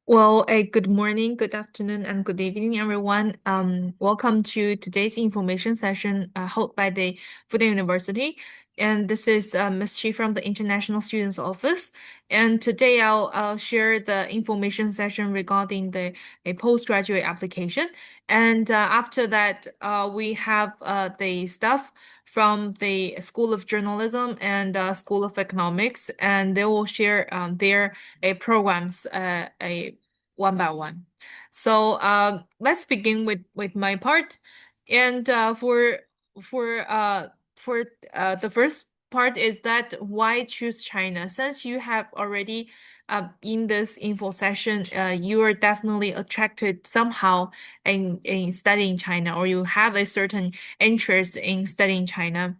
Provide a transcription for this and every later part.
Well, a good morning, good afternoon, and good evening, everyone. Welcome to today's information session held by the Fudan University. And this is Ms. Chi from the International Students Office. And today I'll share the information session regarding a postgraduate application. And after that, we have the staff from the School of Journalism and School of Economics, and they will share their programs a one by one. So let's begin with my part. And for the first part is that why choose China? Since you have already in this info session, you are definitely attracted somehow in studying China, or you have a certain interest in studying China.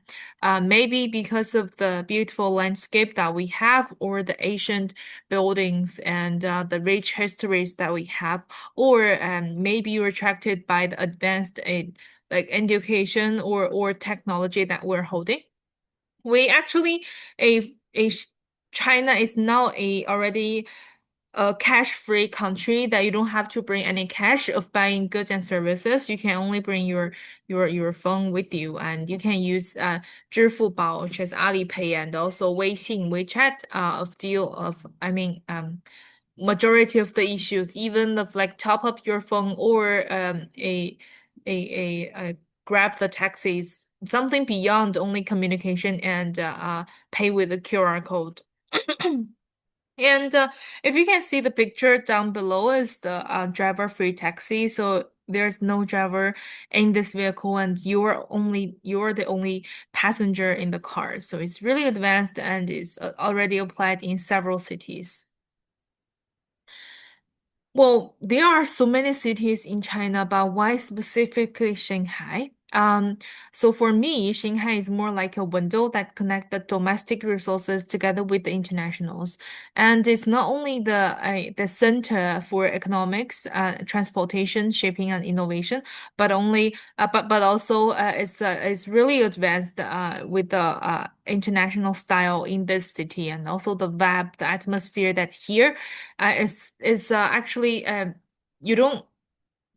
Maybe because of the beautiful landscape that we have, or the ancient buildings and the rich histories that we have, or maybe you're attracted by the advanced like education or technology that we're holding. We actually a China is now a already a cash-free country that you don't have to bring any cash of buying goods and services. You can only bring your phone with you, and you can use 支付宝, which is Alipay, and also Weixin, WeChat of deal of majority of the issues, even of like top up your phone or a grab the taxis, something beyond only communication and pay with a QR code. And if you can see the picture down below is the driver-free taxi. So there's no driver in this vehicle, and you're the only passenger in the car. So it's really advanced and is already applied in several cities. Well, there are so many cities in China, but why specifically Shanghai? So for me, Shanghai is more like a window that connects the domestic resources together with the internationals, and it's not only the center for economics, transportation, shipping, and innovation, but also it's really advanced with the international style in this city, and also the vibe, the atmosphere that here is actually you don't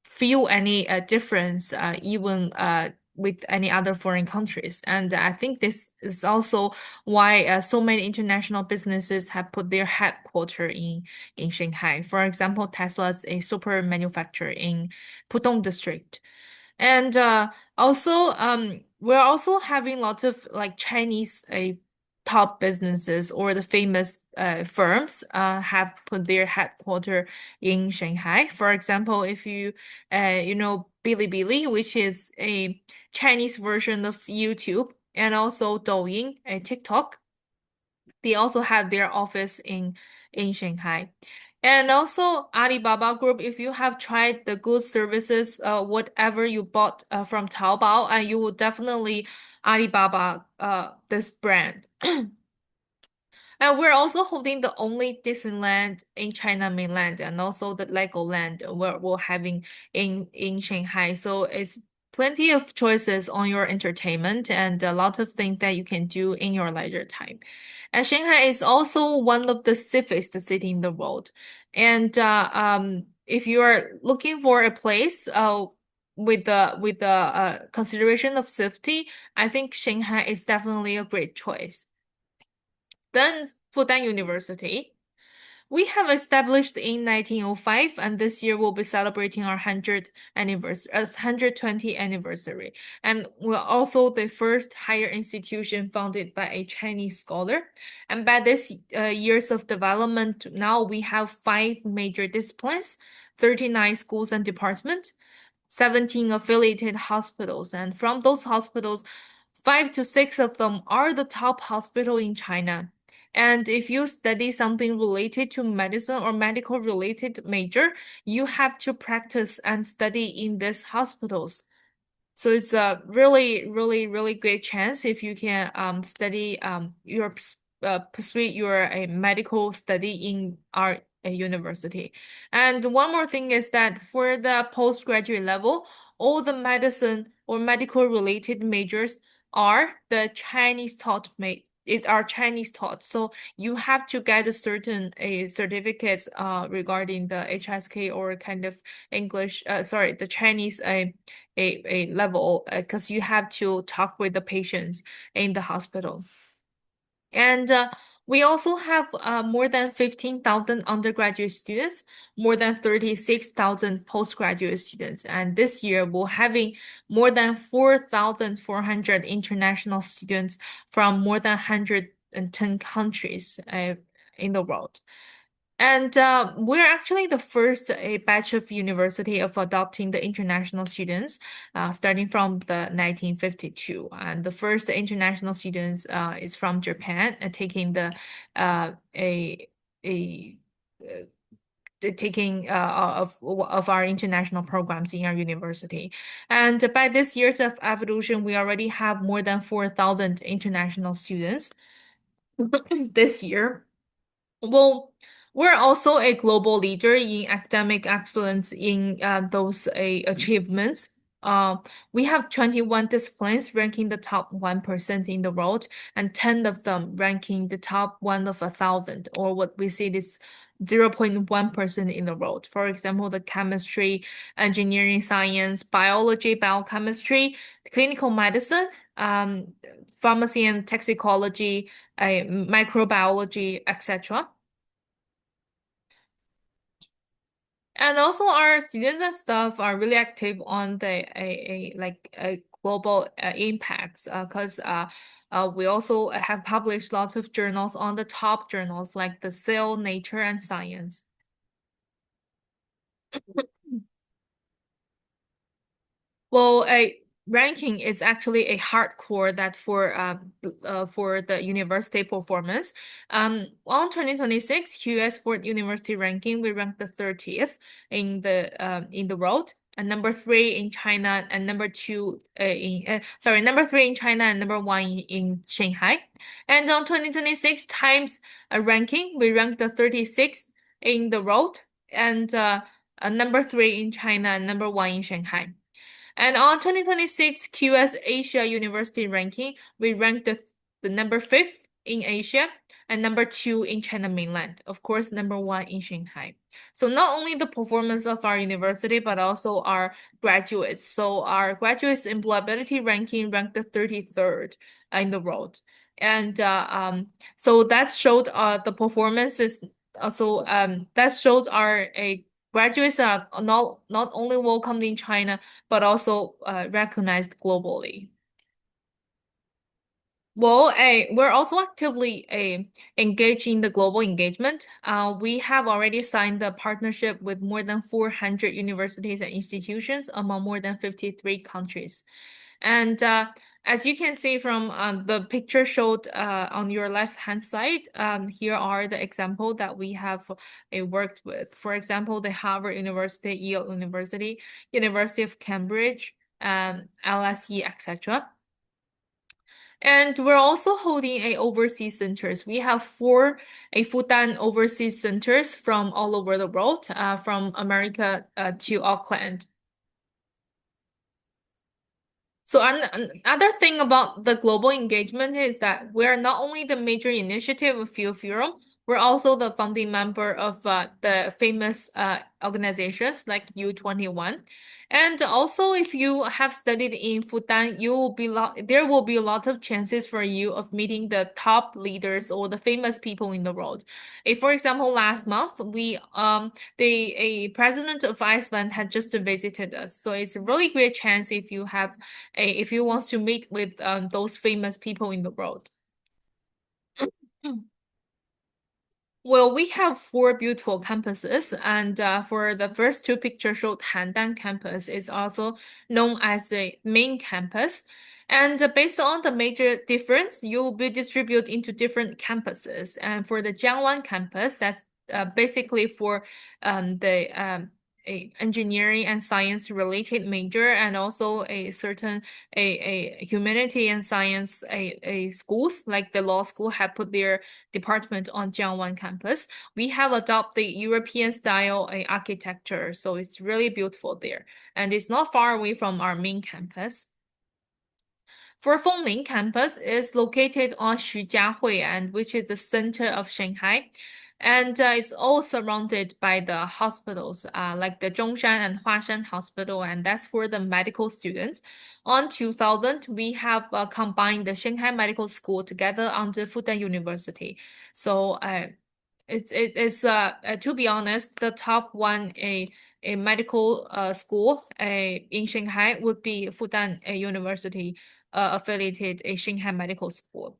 feel any difference even with any other foreign countries. And I think this is also why so many international businesses have put their headquarter in Shanghai. For example, Tesla is a super manufacturer in Pudong district. And also, we're also having lots of like Chinese top businesses or the famous firms have put their headquarter in Shanghai. For example, if you know Bilibili, which is a Chinese version of YouTube, and also Douyin, a TikTok, they also have their office in Shanghai. And also Alibaba Group, if you have tried the goods services, whatever you bought from Taobao, you will definitely Alibaba this brand. And we're also holding the only Disneyland in China mainland, and also the Legoland we're having in Shanghai. So it's plenty of choices on your entertainment and a lot of things that you can do in your leisure time. And Shanghai is also one of the safest city in the world. And if you are looking for a place with the consideration of safety, I think Shanghai is definitely a great choice. Then Fudan University. We have established in 1905, and this year we'll be celebrating our 100th anniversary, 120th anniversary. And we're also the first higher institution founded by a Chinese scholar. And by this years of development, now we have five major disciplines, 39 schools and departments, 17 affiliated hospitals. And from those hospitals, five to six of them are the top hospital in China. And if you study something related to medicine or medical related major, you have to practice and study in these hospitals. So it's a really, really, really great chance if you can study your pursue your a medical study in our university. And one more thing is that for the postgraduate level, all the medicine or medical related majors are the Chinese taught it are Chinese taught. So you have to get a certain a certificate regarding the HSK or kind of English sorry the Chinese a level because you have to talk with the patients in the hospital. And we also have more than 15,000 undergraduate students, more than 36,000 postgraduate students. And this year, we're having more than 4,400 international students from more than 110 countries in the world. And we're actually the first a batch of university of adopting the international students, starting from the 1952. And the first international students is from Japan, taking the a taking of our international programs in our university. And by this years of evolution, we already have more than 4,000 international students this year. Well, we're also a global leader in academic excellence in those achievements. Uh, we have 21 disciplines ranking the top 1% in the world, and 10 of them ranking the top one of 1,000, or what we see is 0.1% in the world. For example, the chemistry, engineering science, biology, biochemistry, clinical medicine, pharmacy and toxicology, microbiology, etc. And also our students and staff are really active on the a global impacts because we also have published lots of journals on the top journals like the Cell, Nature, and Science. Well, a ranking is actually a hardcore that for the university performance. On 2026 US Sport University ranking, we ranked the 30th in the world, and number three in China, and number three in China and number one in Shanghai. And on 2026 Times ranking, we ranked the 36th in the world, and number three in China and number one in Shanghai. And on 2026 QS Asia University ranking, we ranked the number fifth in Asia and number two in China mainland. Of course, number one in Shanghai. So not only the performance of our university, but also our graduates. So our graduates employability ranking ranked the 33rd in the world. And so that showed the performance is also that showed our a graduates are not only welcomed in China but also recognized globally. Well, we're also actively engaged in the global engagement. We have already signed a partnership with more than 400 universities and institutions among more than 53 countries. And as you can see from the picture showed on your left-hand side, here are the example that we have worked with. For example, the Harvard University, Yale University, University of Cambridge, LSE, etc. And we're also holding a overseas centers. We have four a Fudan overseas centers from all over the world, from America to Auckland. So another thing about the global engagement is that we're not only the major initiative of Field Forum, we're also the founding member of the famous organizations like U21. And also, if you have studied in Fudan, there will be a lot of chances for you of meeting the top leaders or the famous people in the world. If, for example, last month a president of Iceland had just visited us, so it's a really great chance if you want to meet with those famous people in the world. Well, we have four beautiful campuses, and for the first two pictures showed Handan campus is also known as the main campus. And based on the major difference, you will be distributed into different campuses. And for the Jiangwan campus, that's basically for the a engineering and science related major, and also a certain a humanity and science a schools like the law school have put their department on Jiangwan campus. We have adopted European style architecture, so it's really beautiful there, and it's not far away from our main campus. For Fengling campus is located on Xujiahui and which is the center of Shanghai. And it's all surrounded by the hospitals, like the Zhongshan and Huashan Hospital, and that's for the medical students. On 2000, we have combined the Shanghai Medical School together under Fudan University. So it's to be honest, the top one a medical school in Shanghai would be Fudan University affiliated a Shanghai Medical School.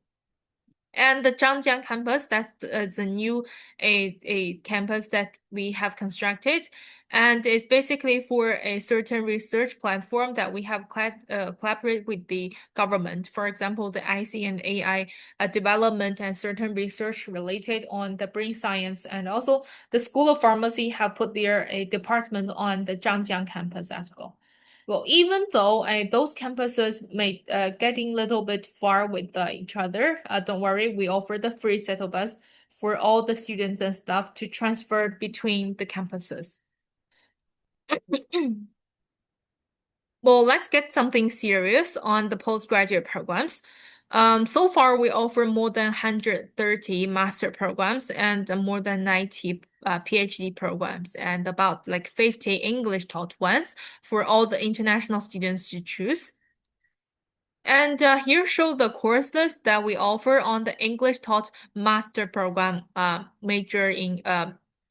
And the Zhangjiang campus, that's the new a campus that we have constructed, and it's basically for a certain research platform that we have collaborated with the government. For example, the IC and AI development and certain research related on the brain science, and also the School of Pharmacy have put their a department on the Zhangjiang campus as well. Well, even though those campuses may getting a little bit far with each other, don't worry, we offer the free shuttle bus for all the students and staff to transfer between the campuses. Well, let's get something serious on the postgraduate programs. So far, we offer more than 130 master programs and more than 90 PhD programs and about like 50 English taught ones for all the international students to choose. And here show the course list that we offer on the English taught master program major in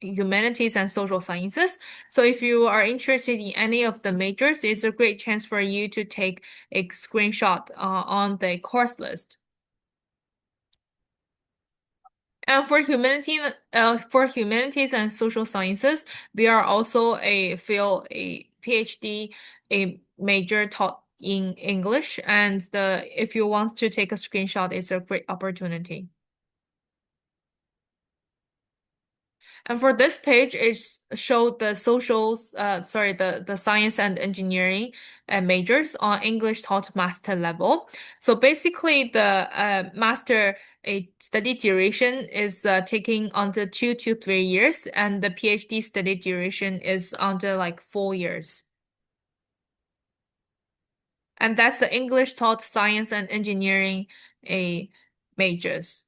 humanities and social sciences. So if you are interested in any of the majors, it's a great chance for you to take a screenshot on the course list. And for humanities and social sciences, there are also a PhD, a major taught in English, and if you want to take a screenshot, it's a great opportunity. And for this page, it showed the the science and engineering majors on English taught master level. So basically, the master a study duration is taking under 2 to 3 years, and the PhD study duration is under like 4 years. And that's the English taught science and engineering a majors.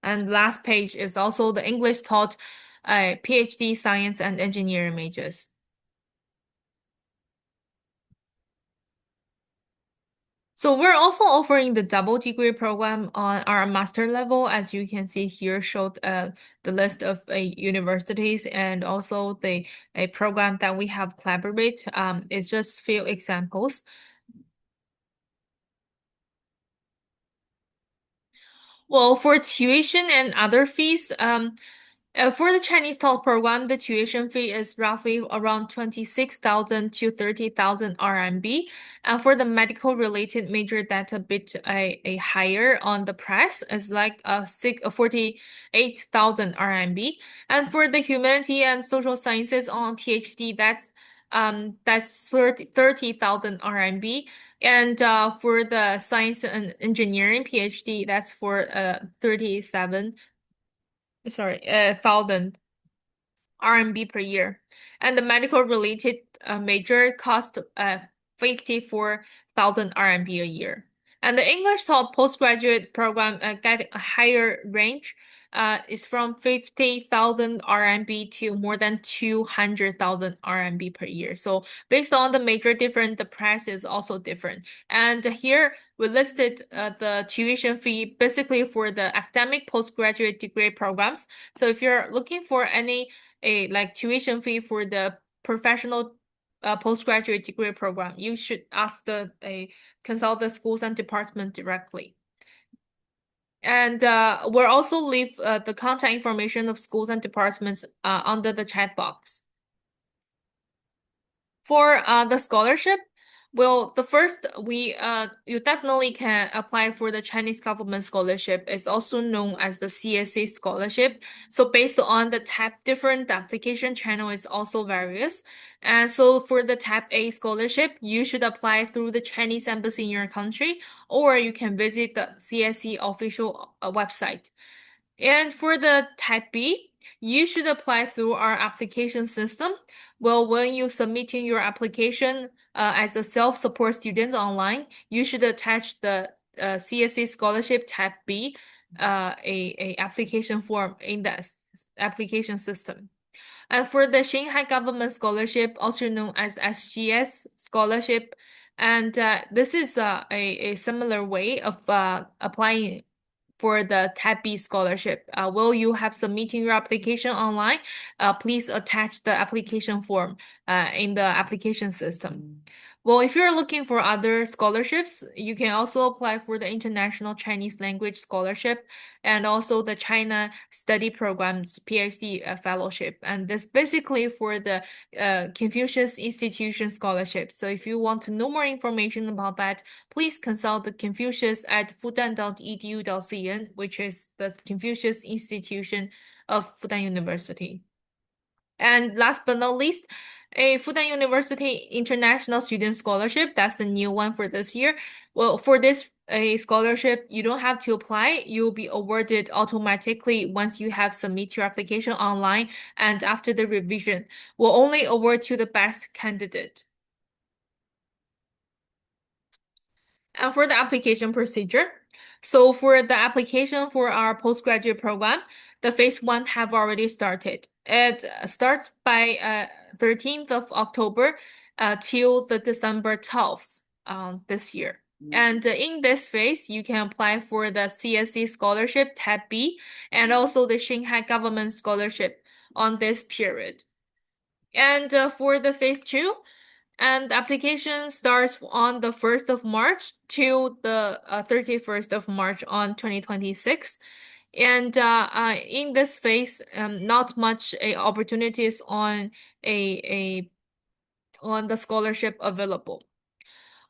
And last page is also the English taught PhD science and engineering majors. So we're also offering the double degree program on our master level. As you can see here, showed the list of universities and also the a program that we have collaborate. It's just few examples. Well, for tuition and other fees, for the Chinese talk program, the tuition fee is roughly around 26,000 to 30,000 RMB. And for the medical related major, that's a bit a higher on the price. It's like 48,000 RMB. And for the humanity and social sciences on PhD, that's 30,000 RMB. And for the science and engineering PhD, that's for 1,000 RMB per year. And the medical related major cost 54,000 RMB a year. And the English taught postgraduate program get a higher range is from 50,000 RMB to more than 200,000 RMB per year. So based on the major different, the price is also different. And here we listed the tuition fee basically for the academic postgraduate degree programs. So if you're looking for any a like tuition fee for the professional postgraduate degree program, you should ask consult the schools and department directly. And we'll also leave the contact information of schools and departments under the chat box. For the scholarship, well, the first you definitely can apply for the Chinese government scholarship. It's also known as the CSA scholarship. So based on the type, different application channel is also various. And so for the type A scholarship, you should apply through the Chinese embassy in your country, or you can visit the CSE official website. And for the type B, you should apply through our application system. Well, when you submitting your application, as a self-support student online, you should attach the CSC Scholarship Tab B, a application form in the application system. And for the Shanghai Government Scholarship, also known as SGS Scholarship, and this is a similar way of applying for the Tab B scholarship. While you have submitting your application online, please attach the application form in the application system. Well, if you're looking for other scholarships, you can also apply for the International Chinese Language Scholarship and also the China Study Programs PhD fellowship. And this basically for the Confucius Institution Scholarship. So if you want to know more information about that, please consult the Confucius at fudan.edu.cn, which is the Confucius Institution of Fudan University. And last but not least, a Fudan University International Student Scholarship. That's the new one for this year. Well, for this a scholarship, you don't have to apply. You'll be awarded automatically once you have submit your application online and after the revision. We'll only award to the best candidate. And for the application procedure, so for the application for our postgraduate program, the phase one have already started. It starts by 13th of October till the December 12th this year. And in this phase, you can apply for the CSC Scholarship Tab B and also the Shanghai Government Scholarship on this period. And for the phase two, and the application starts on the 1st of March to the 31st of March on 2026. And in this phase, not much opportunities on on the scholarship available.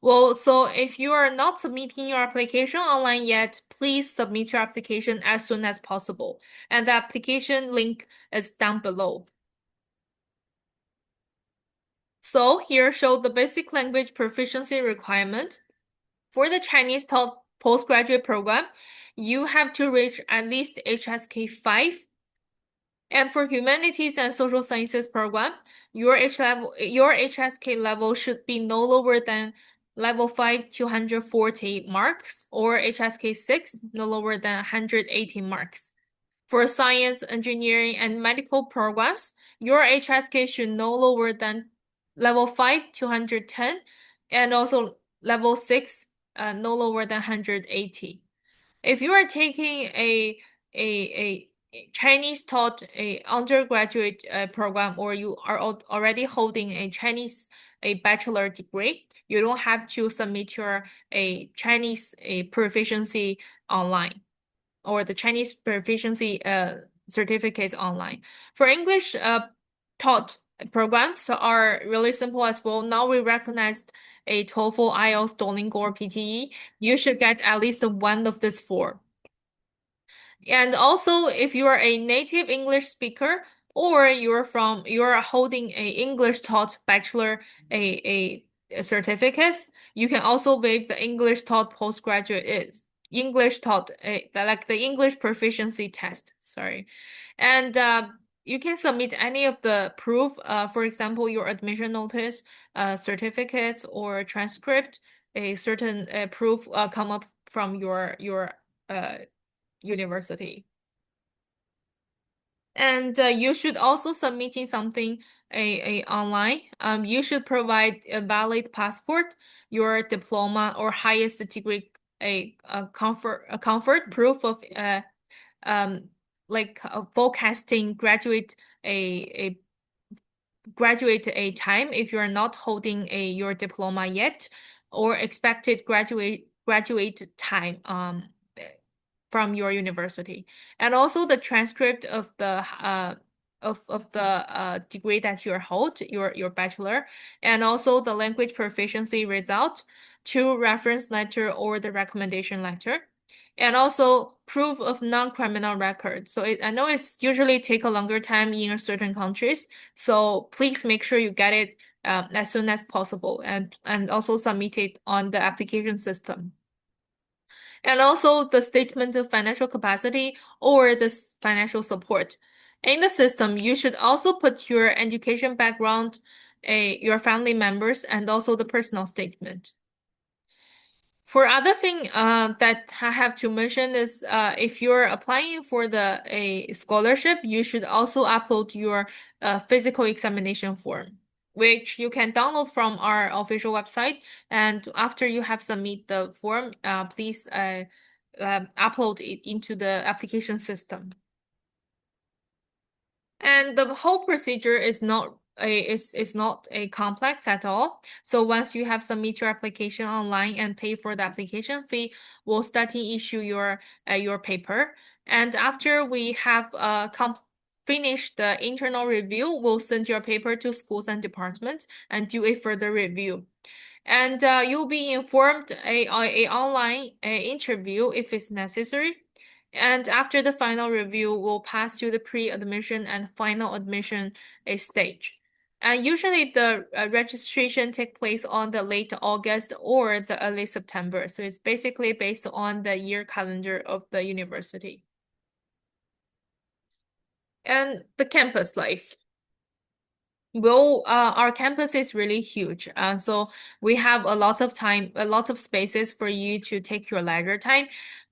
Well, so if you are not submitting your application online yet, please submit your application as soon as possible. And the application link is down below. So here show the basic language proficiency requirement. For the Chinese taught postgraduate program, you have to reach at least HSK 5. And for humanities and social sciences program, your HSK level should be no lower than level 5 240 marks or HSK 6 no lower than 180 marks. For science, engineering, and medical programs, your HSK should no lower than level 5 210 and also level 6 no lower than 180. If you are taking a Chinese taught a undergraduate program or you are already holding a bachelor degree, you don't have to submit your Chinese proficiency online or the Chinese proficiency certificates online. For English taught programs are really simple as well. Now we recognized a TOEFL, IELTS, Duolingo, or PTE. You should get at least one of these four. And also, if you are a native English speaker or you're holding a English taught bachelor a certificate, you can also waive the English taught postgraduate is English taught like the English proficiency test. Sorry, and you can submit any of the proof. For example, your admission notice, certificates, or transcript. A certain proof come up from your university. And you should also submitting something a online. You should provide a valid passport, your diploma or highest degree, a comfort proof of like forecasting a graduate a time if you're not holding your diploma yet, or expected graduate time from your university, and also the transcript of the degree that you hold, your bachelor, and also the language proficiency result, to reference letter or the recommendation letter, and also proof of non-criminal record. So I know it's usually take a longer time in certain countries, so please make sure you get it as soon as possible and also submit it on the application system. And also the statement of financial capacity or the financial support. In the system, you should also put your education background, your family members, and also the personal statement. For other thing that I have to mention is if you're applying for the a scholarship, you should also upload your physical examination form, which you can download from our official website. And after you have submit the form, please upload it into the application system. And the whole procedure is not a complex at all. So once you have submit your application online and pay for the application fee, we'll start to issue your paper. And after we have finished the internal review, we'll send your paper to schools and departments and do a further review. And you'll be informed a online interview if it's necessary. And after the final review, we'll pass to the pre-admission and final admission stage. And usually the registration take place on the late August or the early September. So it's basically based on the year calendar of the university. And the campus life. Well, our campus is really huge. So we have a lot of time, a lot of spaces for you to take your leisure time.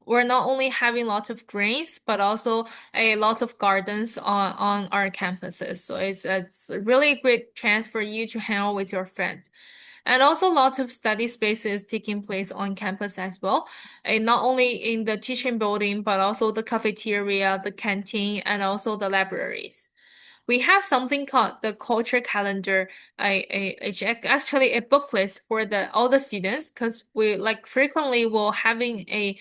We're not only having lots of greens, but also a lot of gardens on our campuses. So it's a really great chance for you to hang out with your friends. And also lots of study spaces taking place on campus as well. And not only in the teaching building, but also the cafeteria, the canteen, and also the libraries. We have something called the culture calendar. It's actually a book list for the all the students because we like frequently will having a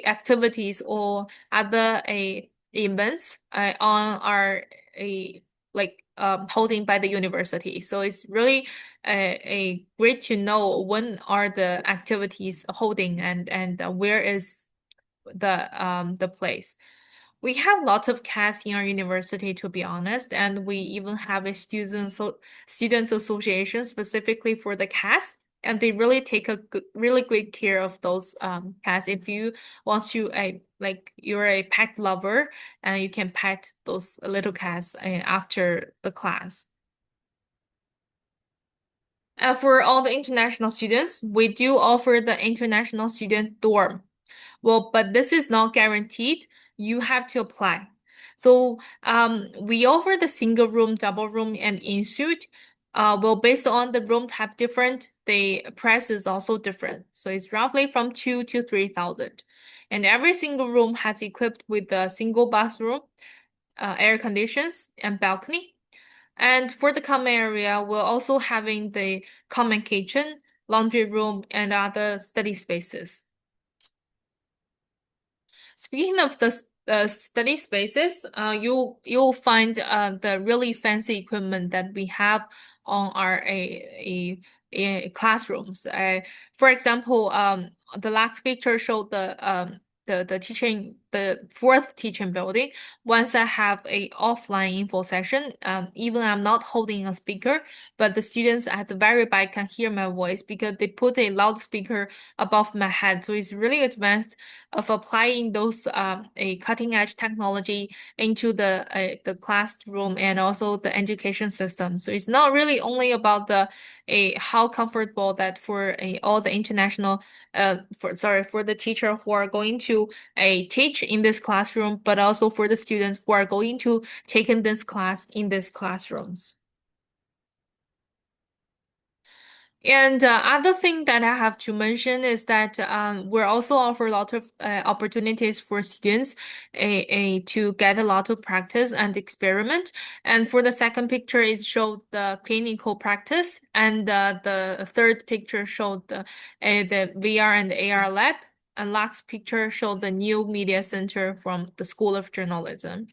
activities or other a events on our a like holding by the university. So it's really a great to know when are the activities holding and where is the place. We have lots of cats in our university, to be honest, and we even have a students association specifically for the cats, and they really take a really great care of those cats. If you want to like you're a pet lover, and you can pet those little cats after the class. For all the international students, we do offer the international student dorm. Well, but this is not guaranteed. You have to apply. So we offer the single room, double room, and in suite. Well, based on the room type different, the price is also different. So it's roughly from 2 to 3,000. And every single room has equipped with a single bathroom, air conditions, and balcony. And for the common area, we're also having the common kitchen, laundry room, and other study spaces. Speaking of the study spaces, you'll find the really fancy equipment that we have on our a classrooms. For example, the last picture showed the fourth teaching building. Once I have a offline info session, even I'm not holding a speaker, but the students at the very back can hear my voice because they put a loudspeaker above my head. So it's really advanced of applying those a cutting edge technology into the classroom and also the education system. So it's not really only about the a how comfortable that for a all the international for the teacher who are going to teach in this classroom, but also for the students who are going to take in this class in these classrooms. And other thing that I have to mention is that we also offer a lot of opportunities for students to get a lot of practice and experiment. And for the second picture, it showed the clinical practice, and the third picture showed the VR and AR lab. And last picture showed the new media center from the School of Journalism.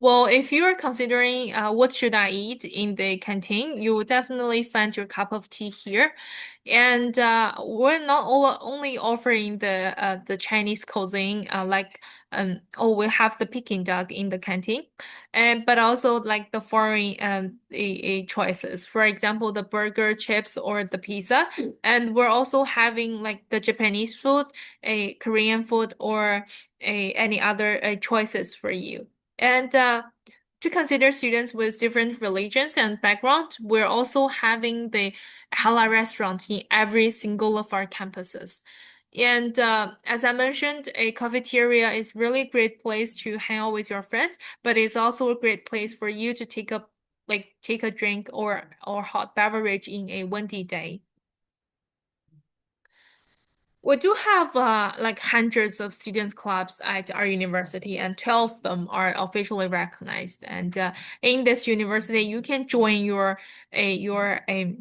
Well, if you are considering what should I eat in the canteen, you will definitely find your cup of tea here. And we're not only offering the Chinese cuisine, like oh we have the Peking duck in the canteen, and but also like the foreign choices. For example, the burger, chips, or the pizza. And we're also having like the Japanese food, a Korean food, or any other choices for you. And to consider students with different religions and backgrounds, we're also having the halal restaurant in every single of our campuses. And as I mentioned, a cafeteria is really a great place to hang out with your friends, but it's also a great place for you to take a drink or hot beverage in a windy day. We do have like hundreds of students clubs at our university, and 12 of them are officially recognized. And in this university, you can join your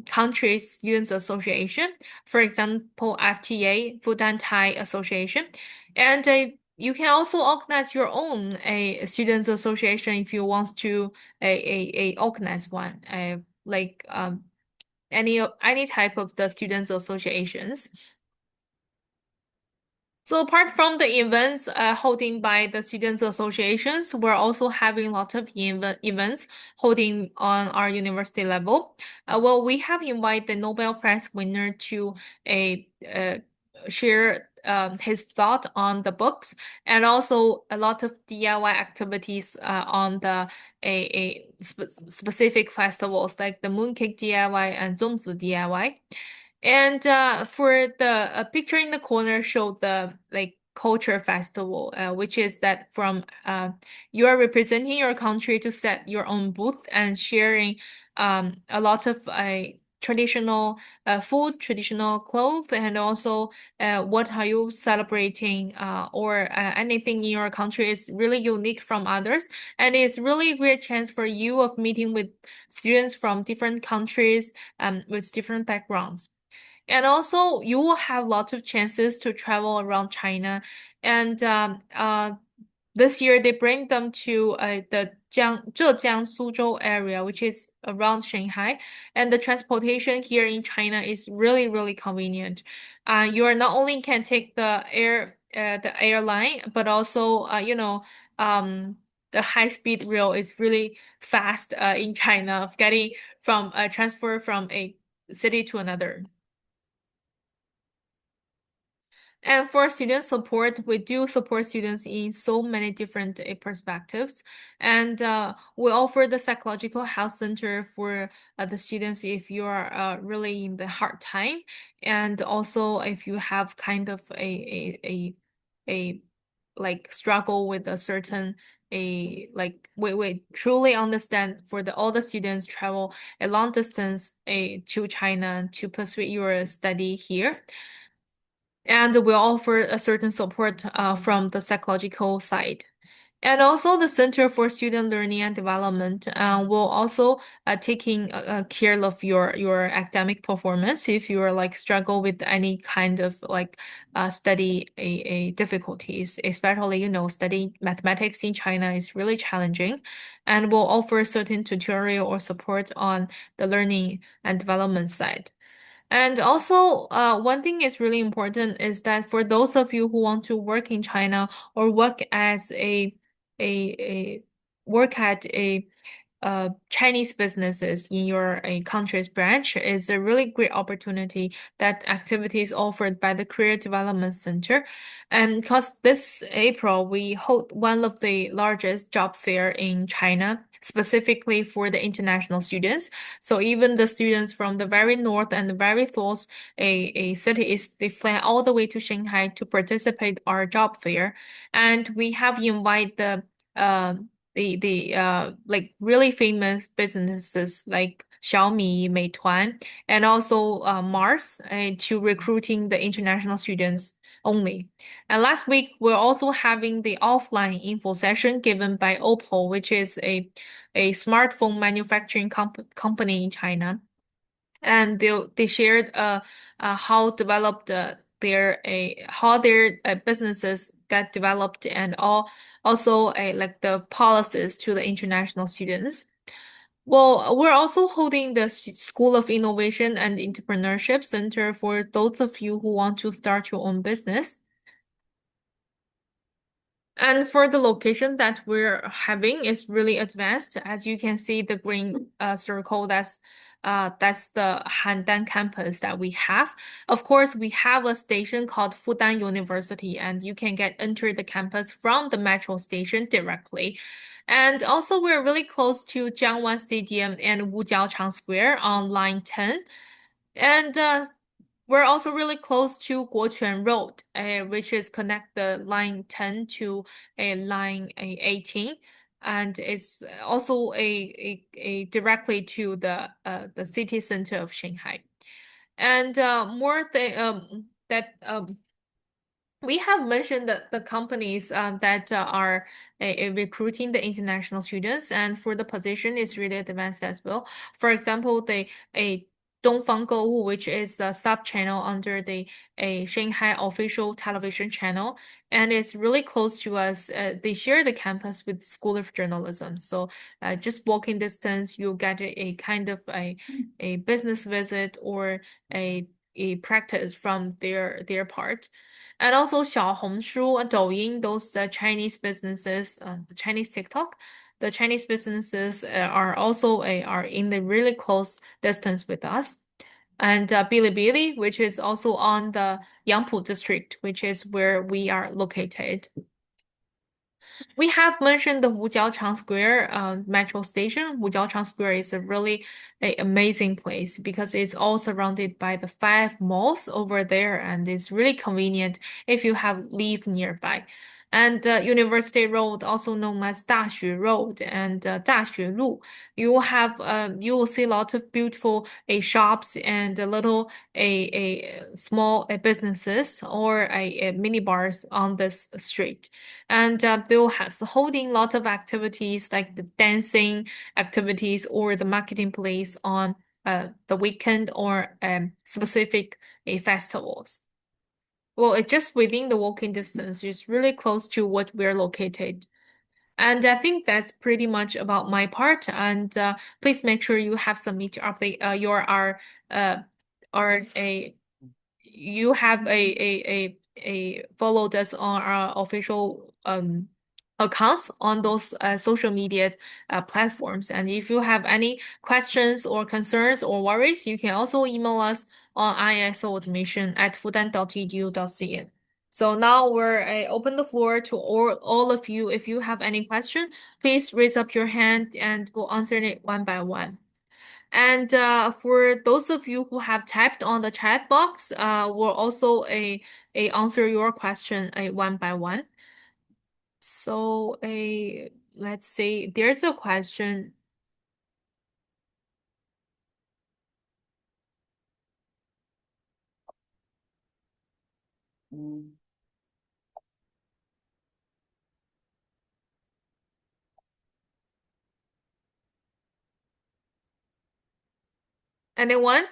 country's students association, for example, FTA, Fudan Thai Association, and you can also organize your own a students association if you want to a organize one, like any type of the students associations. So apart from the events holding by the students associations, we're also having lots of events holding on our university level. Well, we have invited the Nobel Prize winner to a share his thought on the books, and also a lot of DIY activities on the specific festivals like the Mooncake DIY and Zongzi DIY. And for the picture in the corner show the like culture festival, which is that from you are representing your country to set your own booth and sharing a lot of traditional food, traditional clothes, and also what are you celebrating or anything in your country is really unique from others, and it's really a great chance for you of meeting with students from different countries with different backgrounds. And also, you will have lots of chances to travel around China. And this year, they bring them to the Zhejiang Suzhou area, which is around Shanghai. And the transportation here in China is really, really convenient. You are not only can take the airline, but also, the high-speed rail is really fast in China of getting from transfer from a city to another. And for student support, we do support students in so many different perspectives. And we offer the psychological health center for the students if you are really in the hard time. And also if you have kind of a like struggle with a certain we truly understand for all the students travel a long distance to China to pursue your study here. And we offer a certain support from the psychological side. And also the Center for Student Learning and Development will also taking care of your academic performance if you are like struggle with any kind of like study a difficulties, especially studying mathematics in China is really challenging, and will offer certain tutorial or support on the learning and development side. And also, one thing is really important is that for those of you who want to work in China or work as a work at a Chinese businesses in your country's branch is a really great opportunity that activities offered by the Career Development Center. And because this April we hold one of the largest job fair in China, specifically for the international students. So even the students from the very north and the very south a cities, they fly all the way to Shanghai to participate our job fair. And we have invited uh, the like really famous businesses like Xiaomi, Meituan, and also Mars to recruiting the international students only. And last week, we're also having the offline info session given by Oppo, which is a smartphone manufacturing company in China. And they shared how developed how their businesses got developed and also like the policies to the international students. Well, we're also holding the School of Innovation and Entrepreneurship Center for those of you who want to start your own business. And for the location that we're having is really advanced. As you can see, the green circle that's That's the Handan campus that we have. Of course, we have a station called Fudan University, and you can get enter the campus from the metro station directly. And also, we're really close to Jiangwan Stadium and Wujiaochang Square on line 10. And we're also really close to Guoquan Road, which is connect the line 10 to a line 18, and it's also a directly to the city center of Shanghai. And more th that we have mentioned that the companies that are recruiting the international students, and for the position is really advanced as well. For example, a Dongfang Gouwu, which is a sub channel under the a Shanghai official television channel, and it's really close to us. They share the campus with School of Journalism, so just walking distance, you'll get a kind of a business visit or a practice from their part. And also Xiaohongshu, Douyin, those Chinese businesses, the Chinese TikTok, the Chinese businesses are also are in the really close distance with us. And Bilibili, which is also on the Yangpu district, which is where we are located. We have mentioned the Wujiaochang Square metro station. Wujiaochang Square is a really amazing place because it's all surrounded by the five malls over there, and it's really convenient if you have live nearby. And University Road, also known as Daxue Road and Daxue Lu, you will see a lot of beautiful shops and a little a small businesses or a mini bars on this street. And they'll have holding lots of activities like the dancing activities or the marketing place on the weekend or specific festivals. Well, it's just within the walking distance. It's really close to what we're located. And I think that's pretty much about my part. And please make sure you have submit your update, uh, our a you have a followed us on our official accounts on those social media platforms. And if you have any questions or concerns or worries, you can also email us on isoadmission@fudan.edu.cn. So now we're open the floor to all of you. If you have any question, please raise up your hand and we'll answer it one by one. And for those of you who have typed on the chat box, we'll also a answer your question one by one. So let's see, there's a question. Anyone?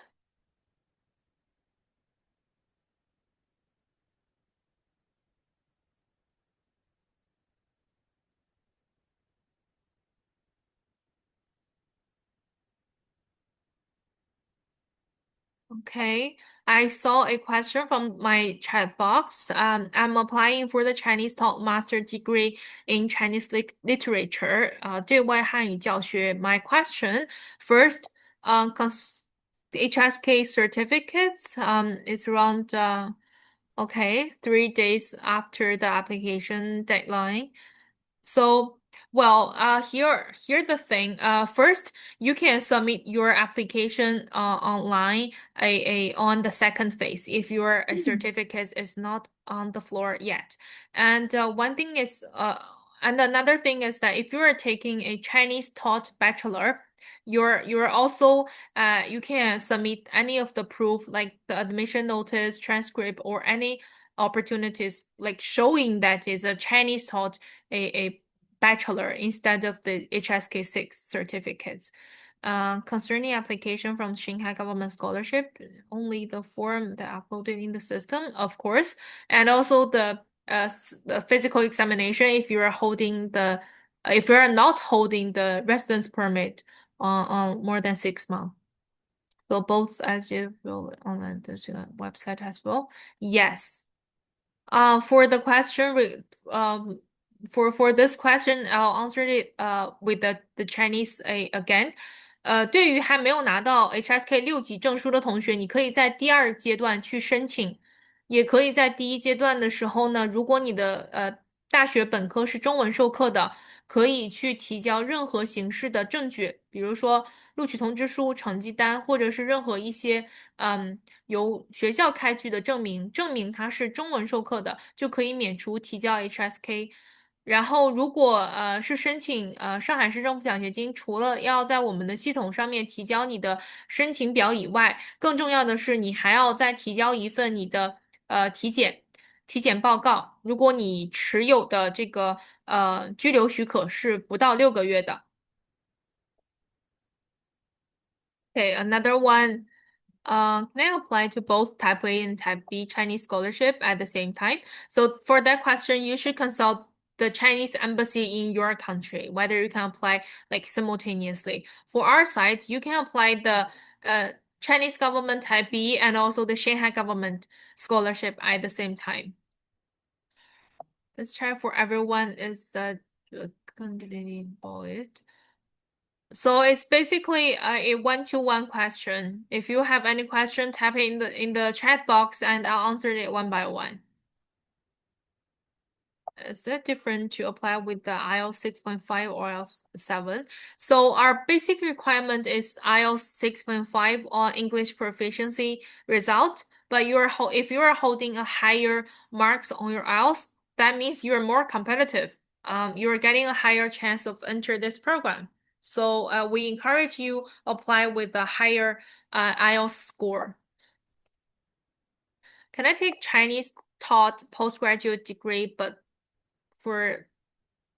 Okay, I saw a question from my chat box. I'm applying for the Chinese Talk Master degree in Chinese literature, 对外汉语教学. My question first, the HSK certificates, it's around okay, 3 days after the application deadline. So, well, here the thing. First, you can submit your application online on the second phase if your certificate is not on the floor yet. And one thing is and another thing is that if you are taking a Chinese taught bachelor, you're also you can submit any of the proof like the admission notice, transcript, or any opportunities like showing that is a Chinese taught a bachelor instead of the HSK6 certificates. Concerning application from Shanghai Government Scholarship, only the form that uploaded in the system, of course, and also the physical examination if you are not holding the residence permit on more than 6 months. So both as you will on the website as well. Yes. For the question, for this question, I'll answer it with the Chinese again. 对于还没有拿到 HSK 6级证书的同学，你可以在第二阶段去申请，也可以在第一阶段的时候呢，如果你的大学本科是中文授课的，可以去提交任何形式的证据，比如说录取通知书、成绩单，或者是任何一些由学校开具的证明，证明它是中文授课的，就可以免除提交 HSK。然后，如果是申请上海市政府奖学金，除了要在我们的系统上面提交你的申请表以外，更重要的是你还要再提交一份你的体检报告。如果你持有的这个居留许可是不到6个月的。Okay, another one. Can I apply to both Type A and Type B Chinese scholarship at the same time? So for that question, you should consult the Chinese embassy in your country, whether you can apply like simultaneously. For our side, you can apply the Chinese government Type B and also the Shanghai government scholarship at the same time. Let's try for everyone is the candidate void. So it's basically a one-to-one question. If you have any question, type it in the chat box and I'll answer it one by one. Is that different to apply with the IELTS 6.5 or IELTS 7? So our basic requirement is IELTS 6.5 on English proficiency result. But if you are holding a higher marks on your IELTS, that means you're more competitive. You're getting a higher chance of enter this program. So we encourage you apply with a higher IELTS score. Can I take Chinese taught postgraduate degree, but for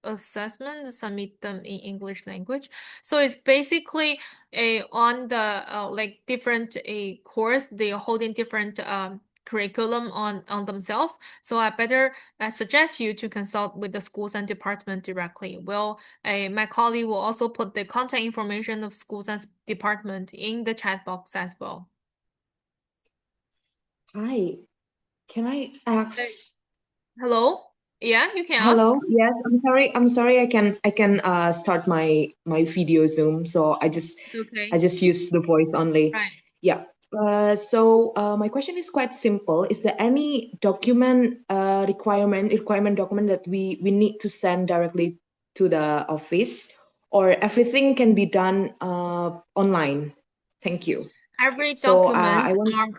assessment, submit them in English language? So it's basically a on the like different a course they are holding different curriculum on themselves. So I better suggest you to consult with the schools and department directly. My colleague will also put the contact information of schools and department in the chat box as well. Hi, can I ask? Hello? Yeah, you can ask. Hello. Yes, I'm sorry. I'm sorry. I can start my video Zoom. So It's I okay. just use the voice only. Right. Yeah. So my question is quite simple. Is there any document requirement document that we need to send directly to the office, or everything can be done online? Thank you. Every So document I want. are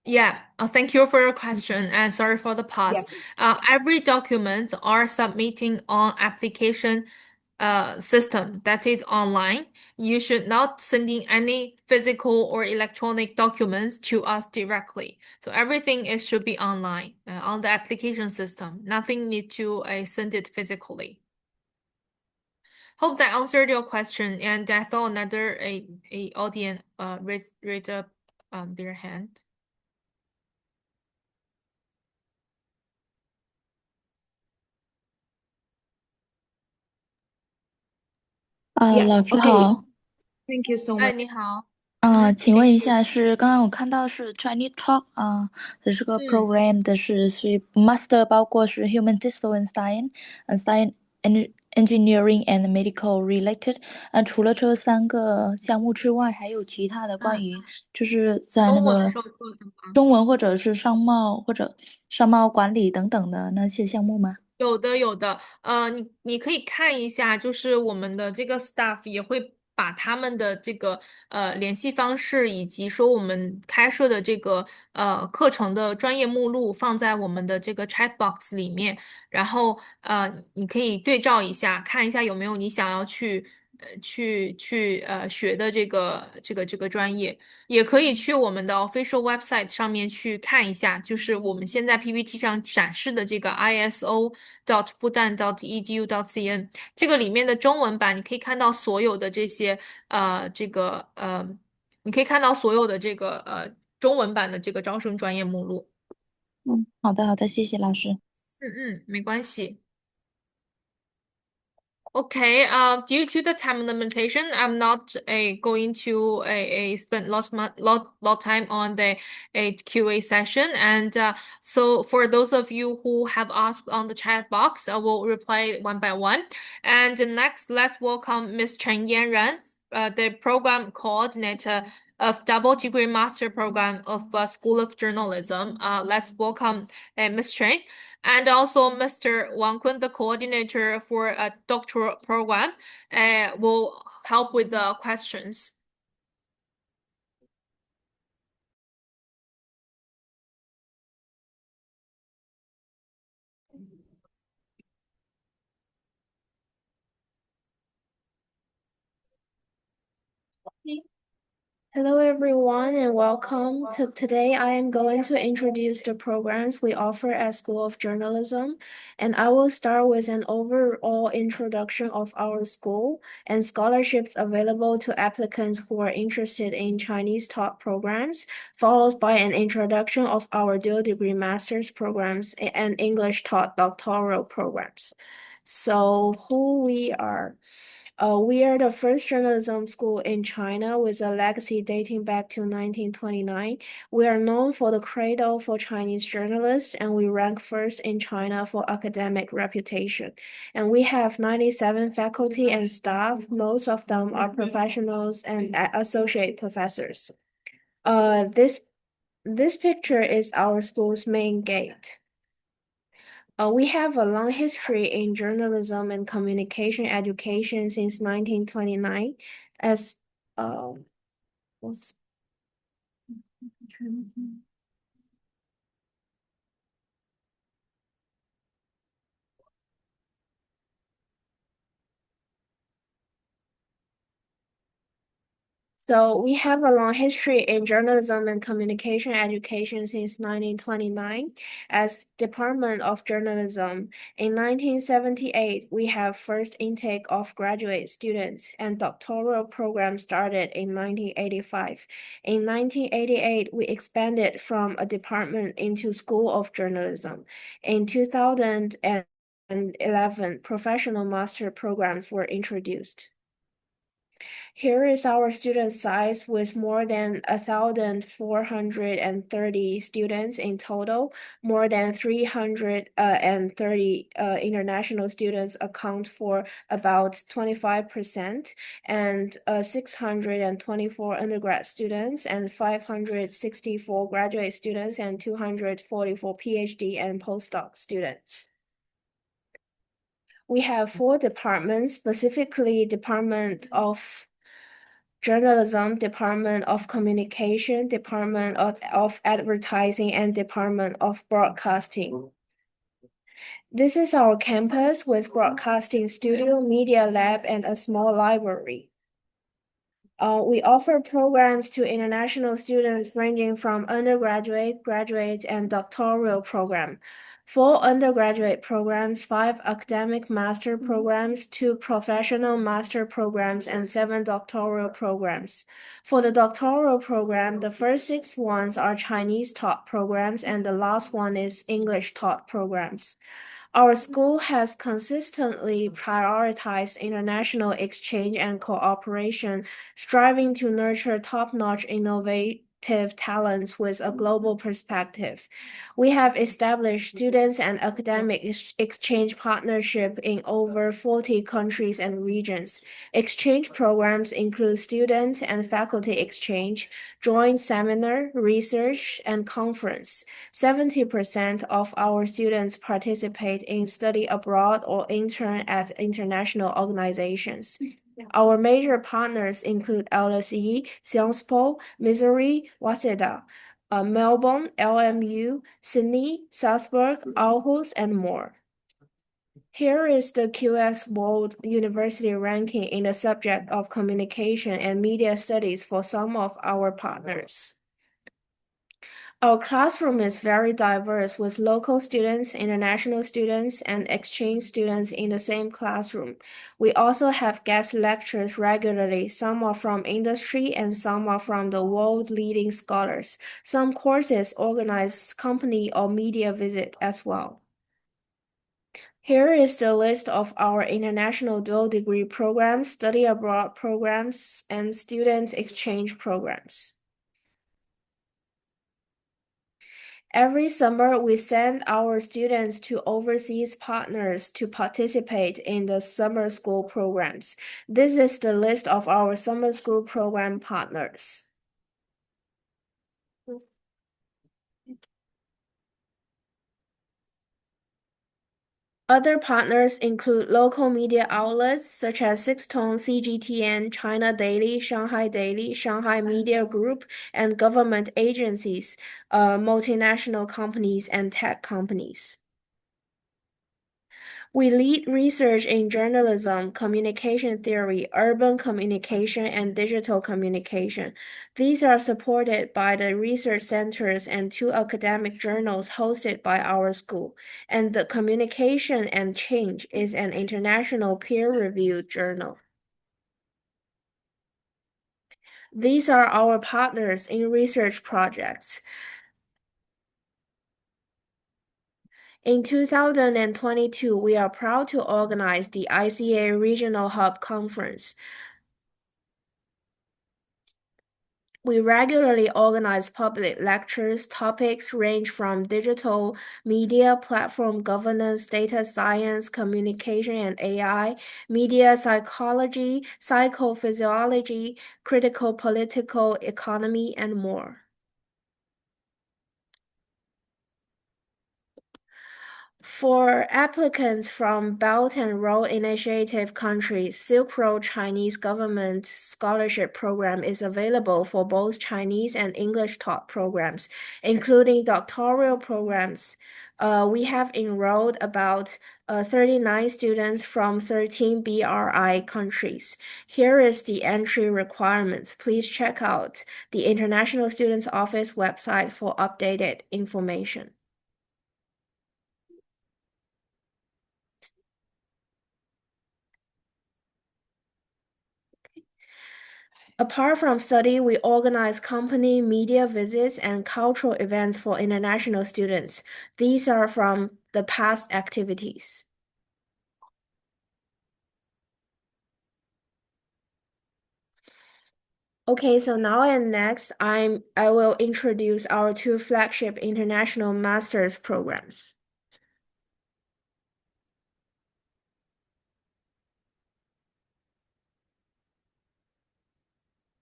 Yeah, thank you for your question and sorry for the pause. Yeah. Every document are submitting on application system that is online. You should not sending any physical or electronic documents to us directly. So everything is should be online on the application system. Nothing need to send it physically. Hope that answered your question. And I thought another a audience raised up their hand. Yeah. 老师 Okay. 好，Thank you so 哎，much. 你好。请问 Thank 一 you。下，是刚刚我看到是 Chinese Talk 这是个 嗯 program 的是 Master，包括是 Humanities and Science and Engineering and Medical related。除了这三个项目之外，还有其他的关嗯，于就是在那中文个授课的吗？中文或者是商贸或者商贸管理等等的那些项目吗？有的，有的，你可以看一下，就是我们的这个 staff 也会把他们的这个联系方式，以及说我们开设的这个课程的专业目录放在我们的这个 chat box 里面，然后你可以对照一下，看一下有没有你想要去学的这个专业。也可以去我们的 official website 上面去看一下，就是我们现在 PPT 上展示的这个 iso.fudan.edu.cn 这个里面的中文版，你可以看到所有的这些你可以看到所有的这个中文版的这个招生专业目录。好的，好的，谢谢老师。没关系。Okay, due to the time limitation, I'm not going to spend lot time on the QA session. And so for those of you who have asked on the chat box, I will reply one by one. And next, let's welcome Miss Chen Yanran. the program coordinator of double degree master program of School of Journalism. Let's welcome Ms. Chen, and also Mr. Wang Kun, the coordinator for a doctoral program, will help with the questions. Hello everyone and welcome. Today I am going to introduce the programs we offer at School of Journalism, and I will start with an overall introduction of our school and scholarships available to applicants who are interested in Chinese taught programs, followed by an introduction of our dual degree master's programs and English taught doctoral programs. So who we are. We are the first journalism school in China with a legacy dating back to 1929. We are known for the cradle for Chinese journalists, and we rank first in China for academic reputation. And we have 97 faculty and staff. Most of them are professionals and associate professors. This picture is our school's main gate. We have a long history in journalism and communication education since 1929 as what's So we have a long history in journalism and communication education since 1929 as Department of Journalism. In 1978, we have first intake of graduate students and doctoral program started in 1985. In 1988, we expanded from a department into School of Journalism. In 2011, professional master programs were introduced. Here is our student size with more than 1,430 students in total. More than 330 international students account for about 25%, and 624 undergrad students, and 564 graduate students, and 244 PhD and postdoc students. We have 4 departments, specifically Department of Journalism, Department of Communication, Department of Advertising, and Department of Broadcasting. This is our campus with broadcasting studio, media lab, and a small library. We offer programs to international students ranging from undergraduate, graduate, and doctoral program. 4 undergraduate programs, 5 academic master programs, 2 professional master programs, and 7 doctoral programs. For the doctoral program, the first 6 ones are Chinese taught programs, and the last one is English taught programs. Our school has consistently prioritized international exchange and cooperation, striving to nurture top-notch innovative talents with a global perspective. We have established students and academic exchange partnership in over 40 countries and regions. Exchange programs include student and faculty exchange, joint seminar, research, and conference. 70% of our students participate in study abroad or intern at international organizations. Our major partners include LSE, Xiangspo, Missouri, Waseda, Melbourne, LMU, Sydney, Salzburg, Aarhus, and more. Here is the QS World University ranking in the subject of communication and media studies for some of our partners. Our classroom is very diverse with local students, international students, and exchange students in the same classroom. We also have guest lectures regularly. Some are from industry and some are from the world leading scholars. Some courses organize company or media visit as well. Here is the list of our international dual degree programs, study abroad programs, and student exchange programs. Every summer, we send our students to overseas partners to participate in the summer school programs. This is the list of our summer school program partners. Other partners include local media outlets such as Sixtone, CGTN, China Daily, Shanghai Media Group, and government agencies, multinational companies, and tech companies. We lead research in journalism, communication theory, urban communication, and digital communication. These are supported by the research centers and two academic journals hosted by our school. And the Communication and Change is an international peer-reviewed journal. These are our partners in research projects. In 2022, we are proud to organize the ICA Regional Hub Conference. We regularly organize public lectures. Topics range from digital media, platform governance, data science, communication and AI, media psychology, psychophysiology, critical political economy, and more. For applicants from Belt and Road Initiative countries, Silk Road Chinese Government Scholarship Program is available for both Chinese and English taught programs, including doctoral programs. We have enrolled about 39 students from 13 BRI countries. Here is the entry requirements. Please check out the International Students Office website for updated information. Apart from study, we organize company media visits and cultural events for international students. These are from the past activities. Okay, so now and next, I will introduce our two flagship international master's programs.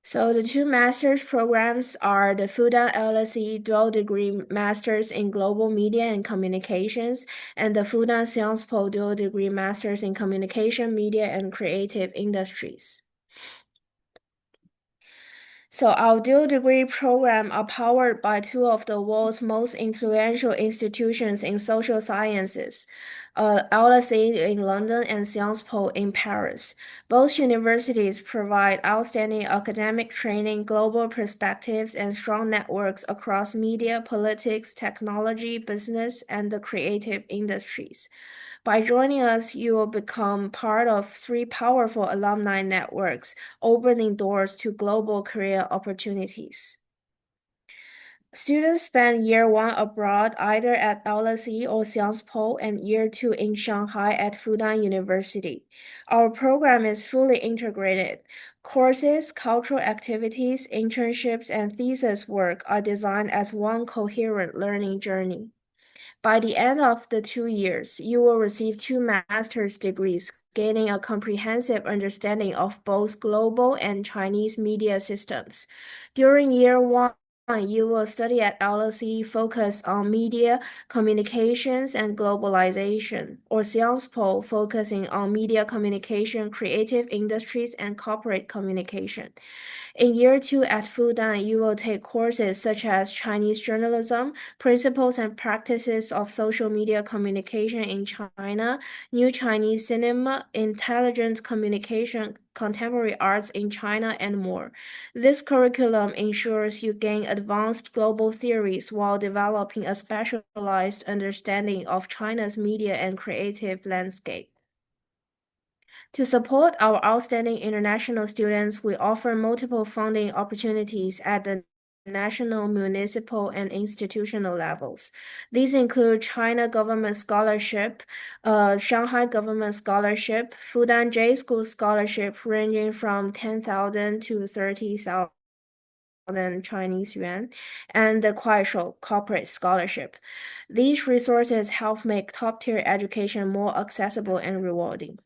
So the two master's programs are the Fudan LSE Dual Degree Masters in Global Media and Communications and the Fudan Sciences Po Dual Degree Masters in Communication, Media, and Creative Industries. So our dual degree program are powered by two of the world's most influential institutions in social sciences, LSE in London and Sciences Po in Paris. Both universities provide outstanding academic training, global perspectives, and strong networks across media, politics, technology, business, and the creative industries. By joining us, you will become part of three powerful alumni networks, opening doors to global career opportunities. Students spend year one abroad either at LSE or Sciences Po and year two in Shanghai at Fudan University. Our program is fully integrated. Courses, cultural activities, internships, and thesis work are designed as one coherent learning journey. By the end of the 2 years, you will receive two master's degrees, gaining a comprehensive understanding of both global and Chinese media systems. During year one, you will study at LSE focused on media, communications, and globalization, or Sciences Po focusing on media communication, creative industries, and corporate communication. In year two at Fudan, you will take courses such as Chinese journalism, principles and practices of social media communication in China, new Chinese cinema, intelligent communication, contemporary arts in China, and more. This curriculum ensures you gain advanced global theories while developing a specialized understanding of China's media and creative landscape. To support our outstanding international students, we offer multiple funding opportunities at the national, municipal, and institutional levels. These include China Government Scholarship, Shanghai Government Scholarship, Fudan J School Scholarship ranging from 10,000 to 30,000. Chinese yuan, and the Kuaishou Corporate Scholarship. These resources help make top-tier education more accessible and rewarding.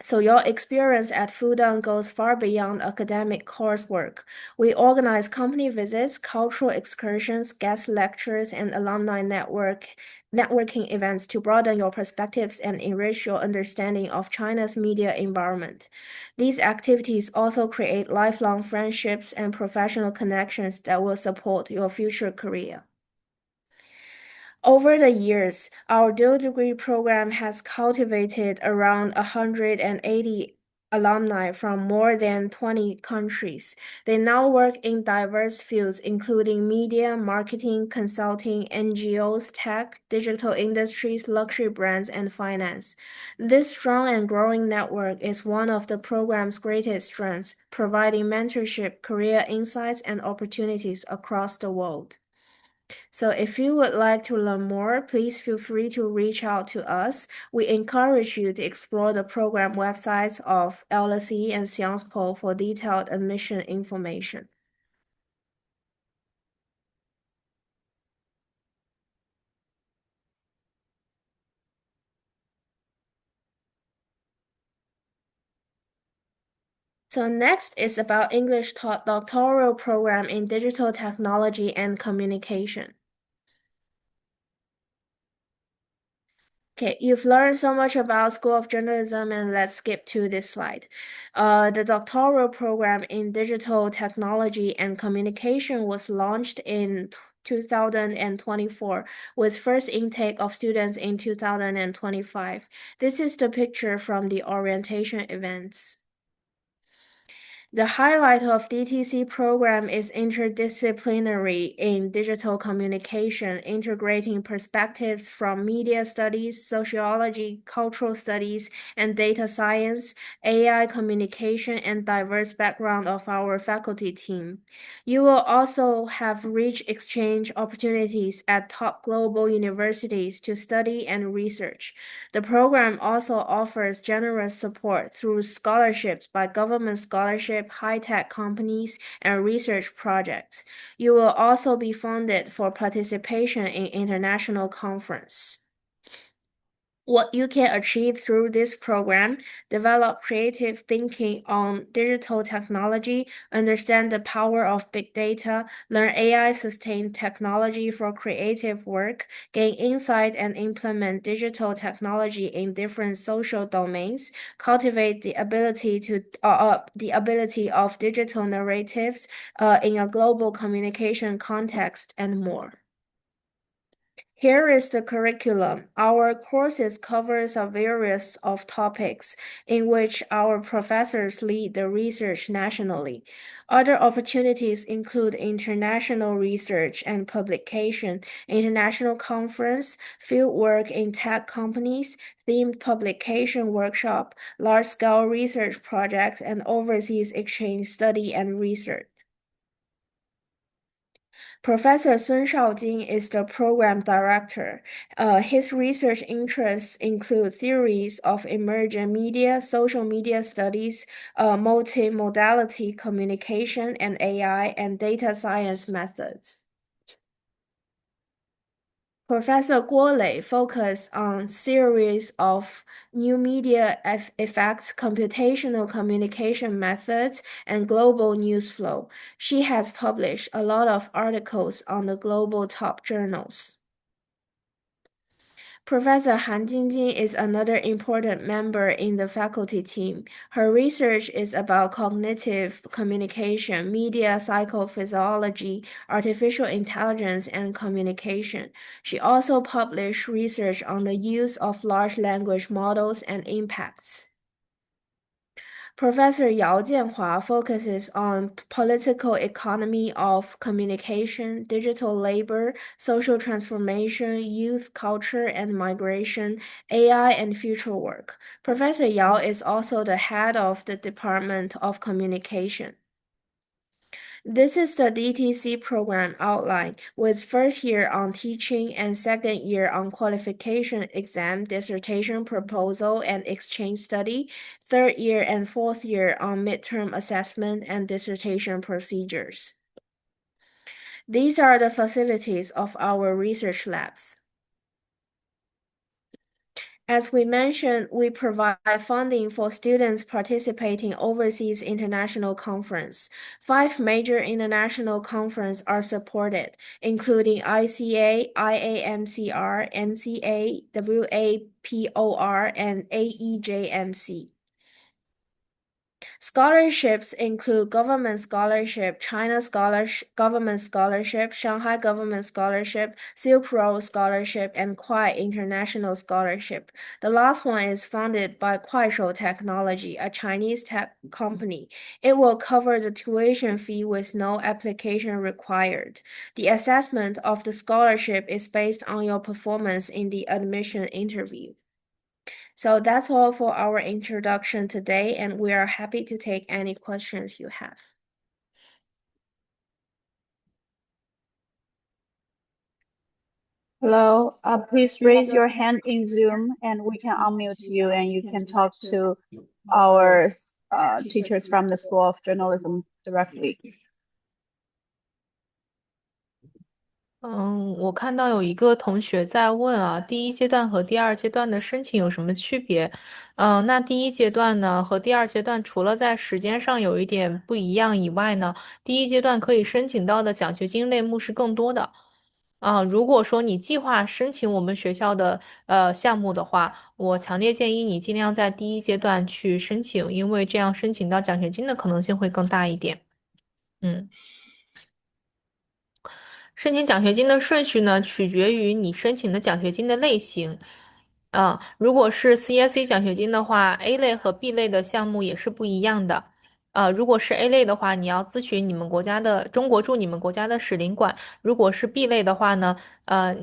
So your experience at Fudan goes far beyond academic coursework. We organize company visits, cultural excursions, guest lectures, and alumni networking events to broaden your perspectives and enrich your understanding of China's media environment. These activities also create lifelong friendships and professional connections that will support your future career. Over the years, our dual degree program has cultivated around 180 alumni from more than 20 countries. They now work in diverse fields, including media, marketing, consulting, NGOs, tech, digital industries, luxury brands, and finance. This strong and growing network is one of the program's greatest strengths, providing mentorship, career insights, and opportunities across the world. So if you would like to learn more, please feel free to reach out to us. We encourage you to explore the program websites of LSE and Sciences Po for detailed admission information. So next is about English doctoral program in digital technology and communication. Okay, you've learned so much about School of Journalism, and let's skip to this slide. The doctoral program in digital technology and communication was launched in 2024, with first intake of students in 2025. This is the picture from the orientation events. The highlight of DTC program is interdisciplinary in digital communication, integrating perspectives from media studies, sociology, cultural studies, and data science, AI communication, and diverse background of our faculty team. You will also have rich exchange opportunities at top global universities to study and research. The program also offers generous support through scholarships by government scholarship, high-tech companies, and research projects. You will also be funded for participation in international conference. What you can achieve through this program: develop creative thinking on digital technology, understand the power of big data, learn AI-sustained technology for creative work, gain insight and implement digital technology in different social domains, cultivate the ability of digital narratives in a global communication context, and more. Here is the curriculum. Our courses covers a various of topics in which our professors lead the research nationally. Other opportunities include international research and publication, international conference, field work in tech companies, themed publication workshop, large-scale research projects, and overseas exchange study and research. Professor Sun Shaojing is the program director. His research interests include theories of emergent media, social media studies, multimodality communication, and AI and data science methods. Professor Guo Lei focused on series of new media effects, computational communication methods, and global news flow. She has published a lot of articles on the global top journals. Professor Han Jingjing is another important member in the faculty team. Her research is about cognitive communication, media psychophysiology, artificial intelligence, and communication. She also published research on the use of large language models and impacts. Professor Yao Jianhua focuses on political economy of communication, digital labor, social transformation, youth culture and migration, AI, and future work. Professor Yao is also the head of the Department of Communication. This is the DTC program outline, with first year on teaching and second year on qualification exam, dissertation proposal, and exchange study, third year and fourth year on midterm assessment and dissertation procedures. These are the facilities of our research labs. As we mentioned, we provide funding for students participating overseas international conference. 5 major international conferences are supported, including ICA, IAMCR, NCA, WAPOR, and AEJMC. Scholarships include Government Scholarship, China Scholarship, Government Scholarship, Shanghai Government Scholarship, Silk Road Scholarship, and Kuai International Scholarship. The last one is funded by Kuaishou Technology, a Chinese tech company. It will cover the tuition fee with no application required. The assessment of the scholarship is based on your performance in the admission interview. So that's all for our introduction today, and we are happy to take any questions you have. Hello, please raise your hand in Zoom and we can unmute you and you can talk to our teachers from the School of Journalism directly. 我看到有一个同学在问啊，第一阶段和第二阶段的申请有什么区别？那第一阶段呢和第二阶段除了在时间上有一点不一样以外呢，第一阶段可以申请到的奖学金类目是更多的。如果说你计划申请我们学校的项目的话，我强烈建议你尽量在第一阶段去申请，因为这样申请到奖学金的可能性会更大一点。申请奖学金的顺序呢，取决于你申请的奖学金的类型。如果是 CSC 奖学金的话，A 类和 B 类的项目也是不一样的。如果是 A 类的话，你要咨询你们国家的中国驻你们国家的使领馆；如果是 B 类的话呢，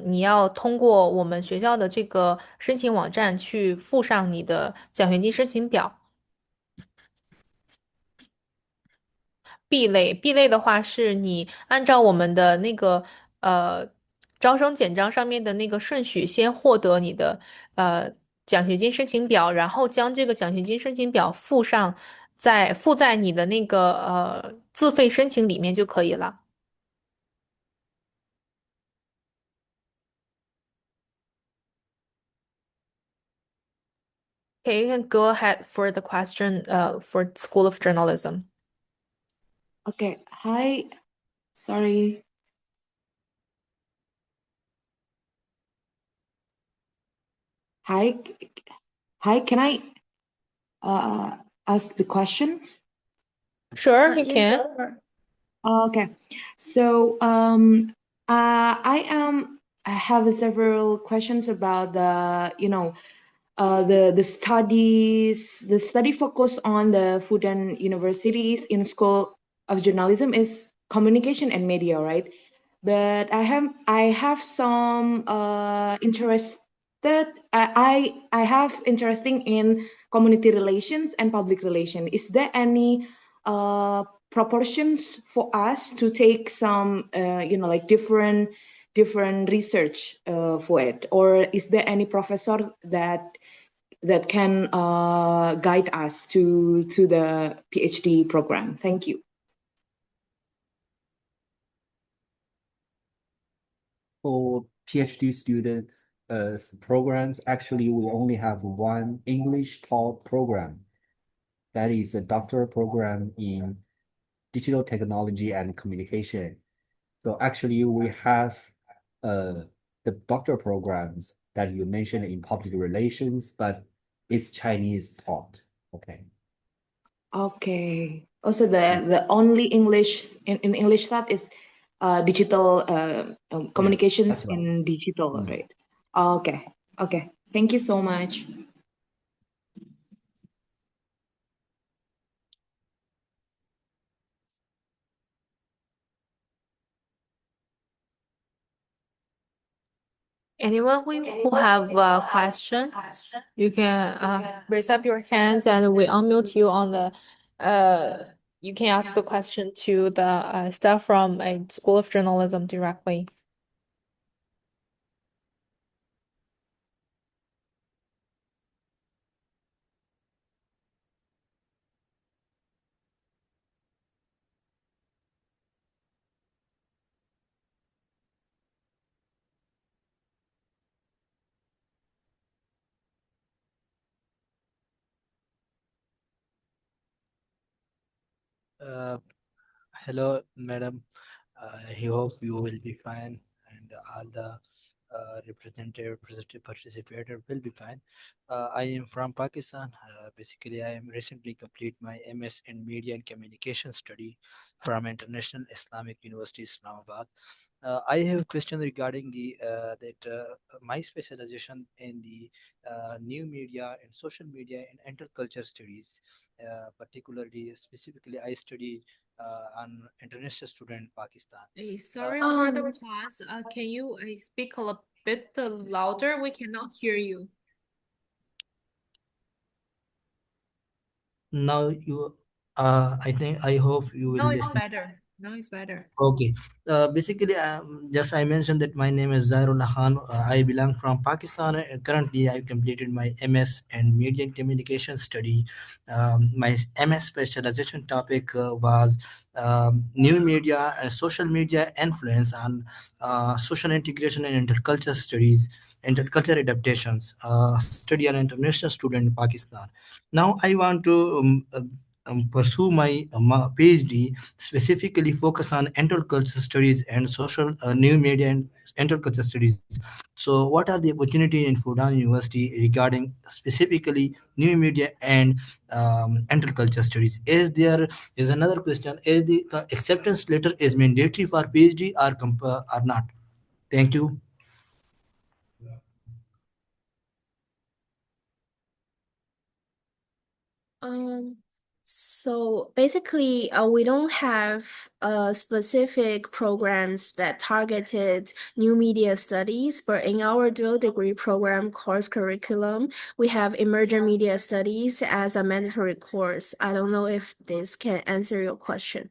你要通过我们学校的这个申请网站去附上你的奖学金申请表。B 类的话，是你按照我们的那个招生简章上面的那个顺序，先获得你的奖学金申请表，然后将这个奖学金申请表附在你的那个自费申请里面就可以了。Okay, you can go ahead for the question for School of Journalism. Okay. Hi. Sorry. Hi. Hi. Can I ask the questions? Sure, you Yeah, can. sure. Okay. So I have several questions about the study focus on the Fudan universities in School of Journalism is communication and media, right? But I have some I have interesting in community relations and public relation. Is there any proportions for us to take some like different research for it, or is there any professor that can guide us to the PhD program? Thank you. For PhD student programs, actually, we only have one English taught program. That is a doctoral program in digital technology and communication. So actually, we have the doctoral programs that you mentioned in public relations, but it's Chinese taught. Okay. Okay. Also, the only English in English that is digital communications that's right. in digital, right? Okay. Okay. Thank you so much. Anyone who have a question, you can raise up your hand and we unmute you on the you can ask the question to the staff from a School of Journalism directly. Uh, Hello, madam. I hope you will be fine, and all the participator will be fine. I am from Pakistan. Basically, I am recently complete my MS in Media and Communication Study from International Islamic University, Islamabad. I have a question regarding the that my specialization in the new media and social media and interculture studies. Particularly, specifically, I study an international student in Pakistan. Sorry for the Um, pause. Can you speak a little bit louder? We cannot hear you. Now you, I hope you will Now it's listen. better. Now it's better. Okay. Basically, just I mentioned that my name is Zairullah Khan. I belong from Pakistan. And currently, I completed my MS and Media and Communication study. My MS specialization topic was new media and social media influence on social integration and intercultural studies, intercultural adaptations. Study an international student in Pakistan. Now, I want to pursue my PhD, specifically focus on intercultural studies and social new media and intercultural studies. So, what are the opportunities in Fudan University regarding specifically new media and intercultural studies? Is another question: is the acceptance letter is mandatory for PhD or not? Thank you. Um, so basically, we don't have specific programs that targeted new media studies, but in our dual degree program course curriculum, we have emerging media studies as a mandatory course. I don't know if this can answer your question.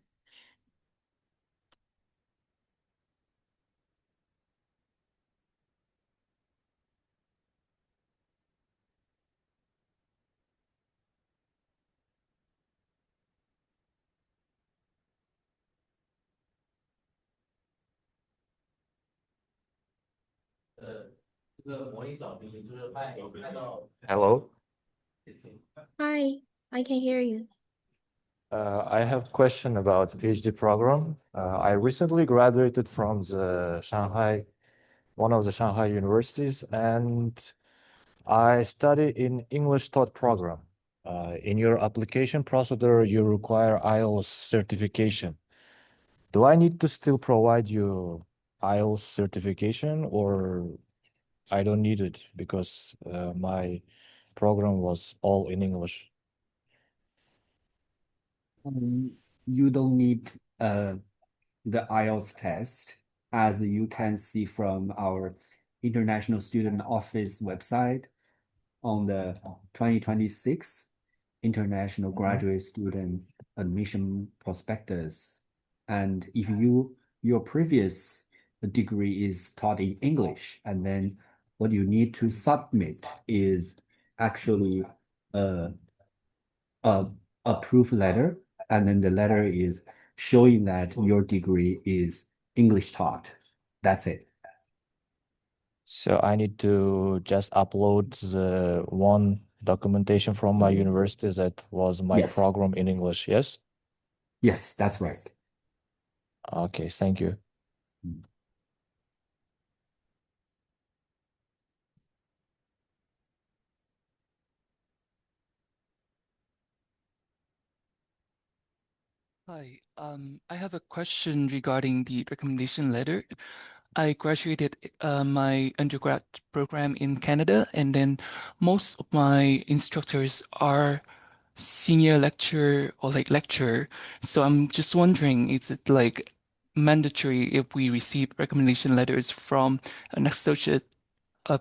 Hello. Hi, I can hear you. I have a question about PhD program. I recently graduated from one of the Shanghai universities, and I study in English taught program. In your application procedure, you require IELTS certification. Do I need to still provide you IELTS certification, or I don't need it because my program was all in English? You don't need the IELTS test, as you can see from our International Student Office website on the 2026 International Graduate Student Admission Prospectus. And if your previous degree is taught in English, and then what you need to submit is actually a a, a proof letter, and then the letter is showing that your degree is English taught. That's it. So I need to just upload the one documentation from my university that was my Yes. program in English, yes? Yes, that's right. Okay, thank you. Hi, I have a question regarding the recommendation letter. I graduated my undergrad program in Canada, and then most of my instructors are senior lecturer or like lecturer. So I'm just wondering, is it like mandatory if we receive recommendation letters from an associate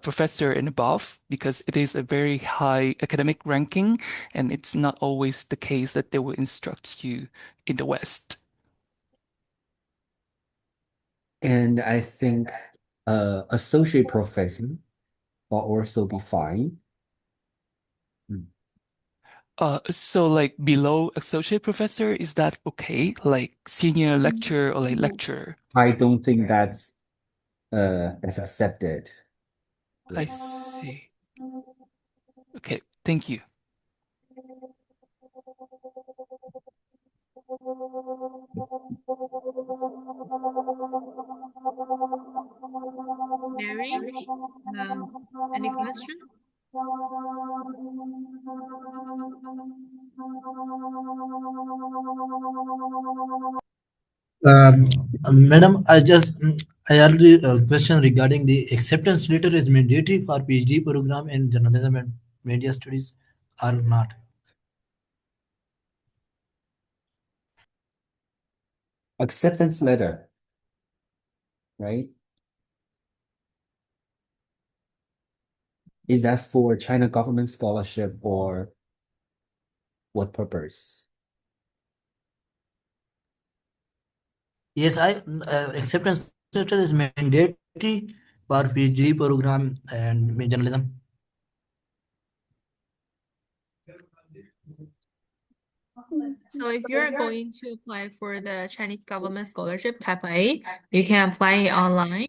professor and above? Because it is a very high academic ranking, and it's not always the case that they will instruct you in the West. And I think associate professor will also be fine. So like below associate professor, is that okay? Like senior lecturer or like lecturer? I don't think that's as accepted. I see. Okay, thank you. Mary, any question? Um, Madam, I already question regarding the acceptance letter is mandatory for PhD program in journalism and media studies or not. Acceptance letter, right? Is that for China government scholarship or what purpose? Yes, I acceptance letter is mandatory for PhD program and journalism. So if you're going to apply for the Chinese government scholarship type A, you can apply it online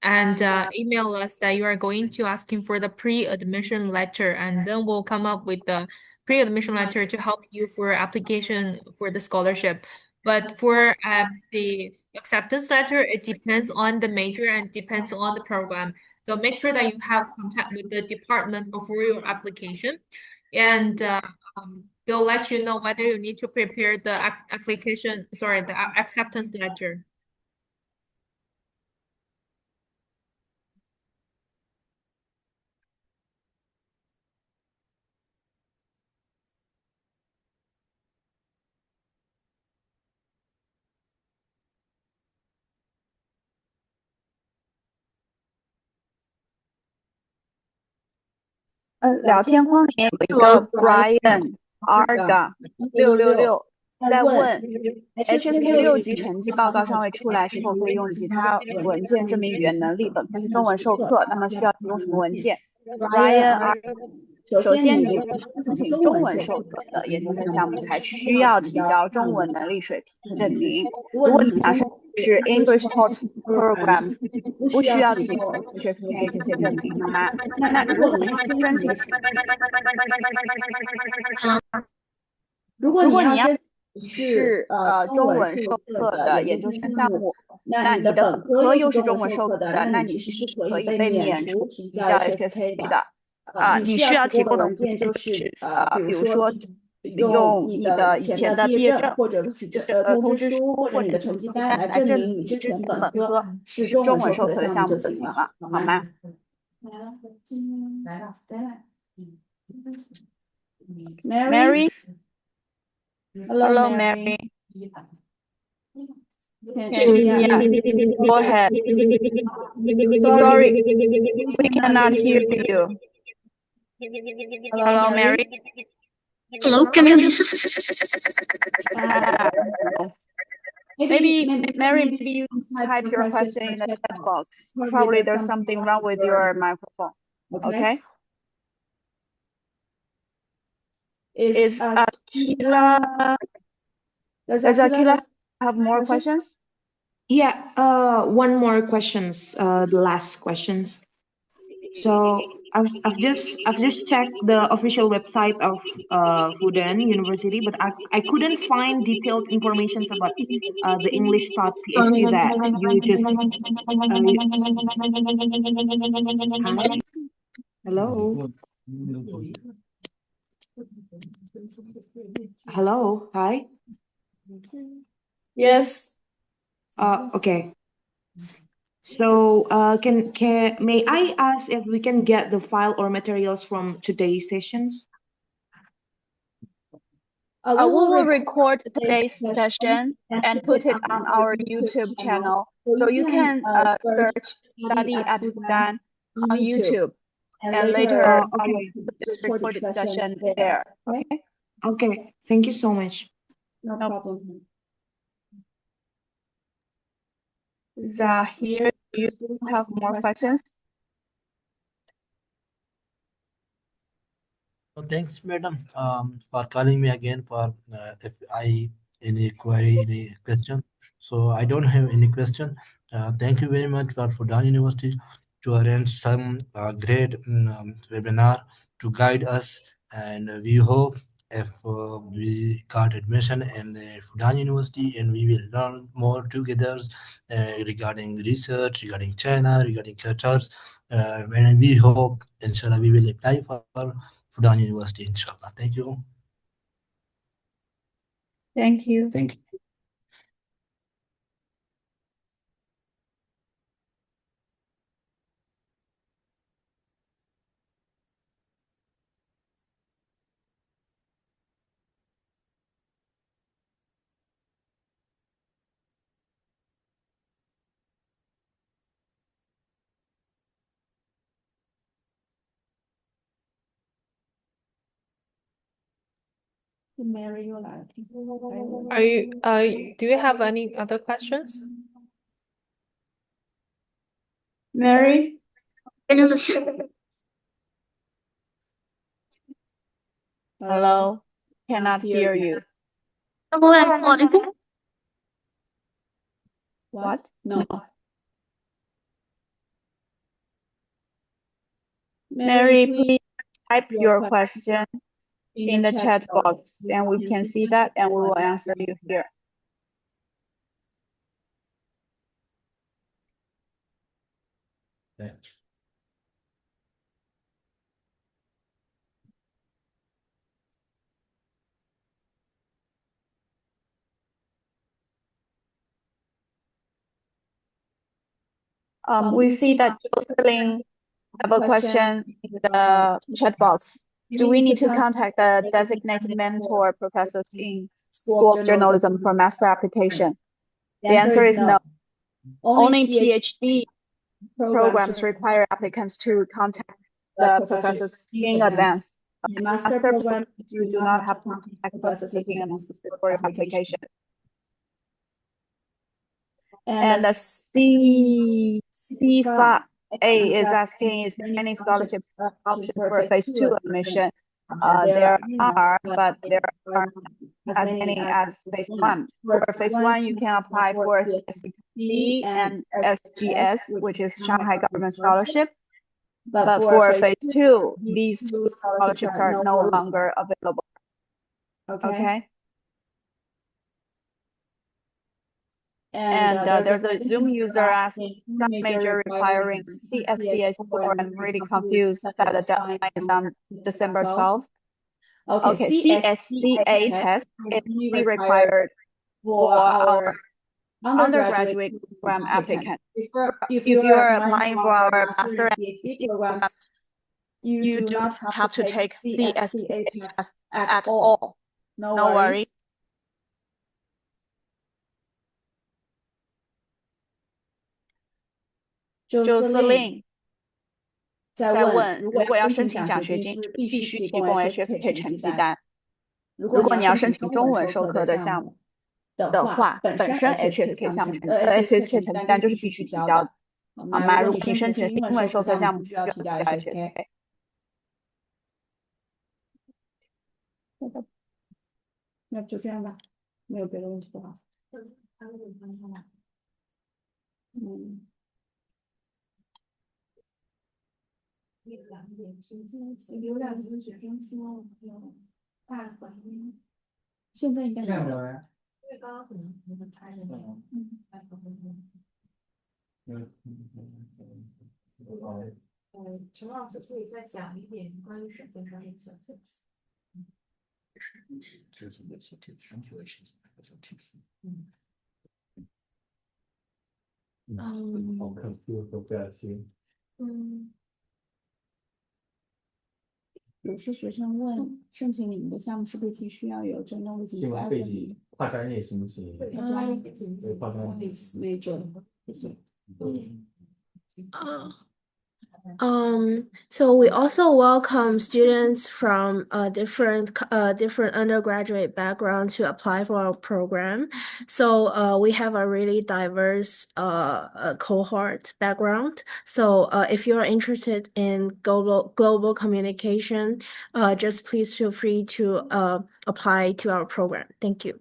and email us that you are going to asking for the pre-admission letter, and then we'll come up with the pre-admission letter to help you for application for the scholarship. But for the acceptance letter, it depends on the major and depends on the program. So make sure that you have contact with the department before your application, and they'll let you know whether you need to prepare the application, sorry, the acceptance letter.聊天框里面有一个 Brian Arga 666在问 HSK 6级成绩报告尚未出来，是否可以用其他文件证明语言能力？本科是中文授课，那么需要提供什么文件？Brian Arga 首先，你申请中文授课的研究生项目才需要提交中文能力水平证明。如果你想申请是 English taught programs，不需要提供 HSK 这些证明，好吗？那如果你要申请，如果你要是中文授课的研究生项目，那你的本科又是中文授课的，那你是可以被免除提交 HSK 的。你需要提供的文件就是比如说用你的以前的毕业证或者是通知书或者你的成绩单来证明你之前本科是中文授课的项目就行了，好吗？Mary, hello, Mary. Yeah, go ahead. Sorry, we cannot hear you. Hello, Mary. Hello, can you hear Maybe, Mary, maybe you type your question in the chat box. Probably there's something wrong with your microphone. Okay? Is Akila, does Akila have more questions? Yeah, one more questions, the last questions. So I've just checked the official website of Fudan University, but I couldn't find detailed information about the English taught PhD that you just hi. Hello. Hello. Hi. Yes. Okay. So may I ask if we can get the file or materials from today's sessions? We will record today's session and put it on our YouTube channel. So you can search Study at Fudan on YouTube. And later, okay. put this recorded session there. Okay? Okay. Thank you so much. No problem. Zahir, do you have more questions? Oh, thanks, madam, for calling me again for if I any query, any question. So I don't have any question. Thank you very much for Fudan University to arrange some great webinar to guide us, and we hope if we got admission in Fudan University, and we will learn more together regarding research, regarding China, regarding cultures. And we hope, inshallah, we will apply for Fudan University, inshallah. Thank you. Thank you. Thank you. Do you have any other questions? Mary? Hello? Cannot hear you. What? No. Mary, please type your question in the chat box, and we can see that, and we will answer you here. We see that Jocelyn have a question in the chat box. Do we need to contact the designated mentor professors in School of Journalism for master application? The answer is no. Only PhD programs require applicants to contact the professors in advance. In master programs, you do not have to contact professors in advance for your application. And the C5A is asking, is there any scholarship options for phase 2 admission? There are, but there aren't as many as phase 1. For phase 1, you can apply for CSCP and SGS, which is Shanghai Government Scholarship. But for phase 2, these two scholarships are no longer available. Okay? And there's a Zoom user asking, some major requiring CSCS4. I'm really confused that the deadline is on December 12th. Okay, CSCA test is only required for our undergraduate program applicant. If you are applying for our master and PhD programs, you do not have to take CSCA test at all. No worries. Jocelyn 在问，如果要申请奖学金，是必须提供 HSK 成绩单。如果你要申请中文授课的项目的话，本身 HSK 项目HSK 成绩单就是必须提交的，好吗？如果你申请的是英文授课项目，不需要提交 HSK。那就这样吧，没有别的问题的话。有两个学生说有大反应，现在应该没有了。因为刚刚可能拍的陈老师可以再讲一点关于身份上面的小 tips。好看书和表情。有些学生问，申请你们的项目是不是必须要有真的新闻背景跨专业行不行？跨专业跨专业那种。So we also welcome students from different undergraduate backgrounds to apply for our program. So we have a really diverse cohort background. So if you are interested in global communication, just please feel free to apply to our program. Thank you.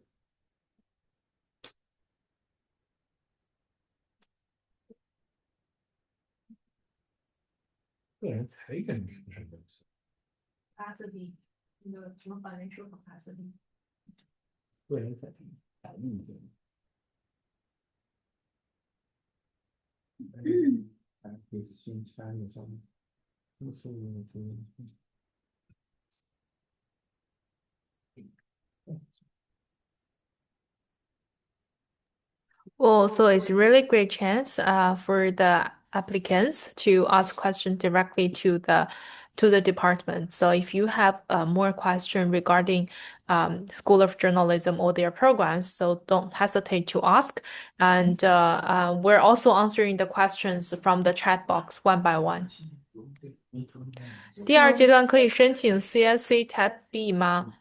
个人水平改一点，还可以宣传一下，艺术Well, so it's a really great chance for the applicants to ask questions directly to the department. So if you have more question regarding School of Journalism or their programs, so don't hesitate to ask. And we're also answering the questions from the chat box one by one. 第二阶段可以申请 CSC Tab B 吗？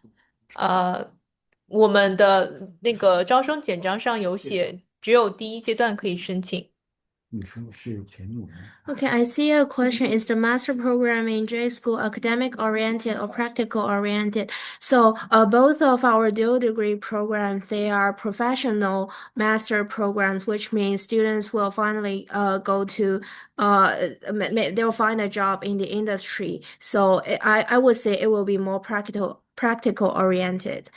我们的那个招生简章上有写，只有第一阶段可以申请。你说是全语吗？ Okay, I see a question. Is the master program in J school academic oriented or practical oriented? So, both of our dual degree programs, they are professional master programs, which means students will finally go to they'll find a job in the industry. So, I would say it will be more practical oriented.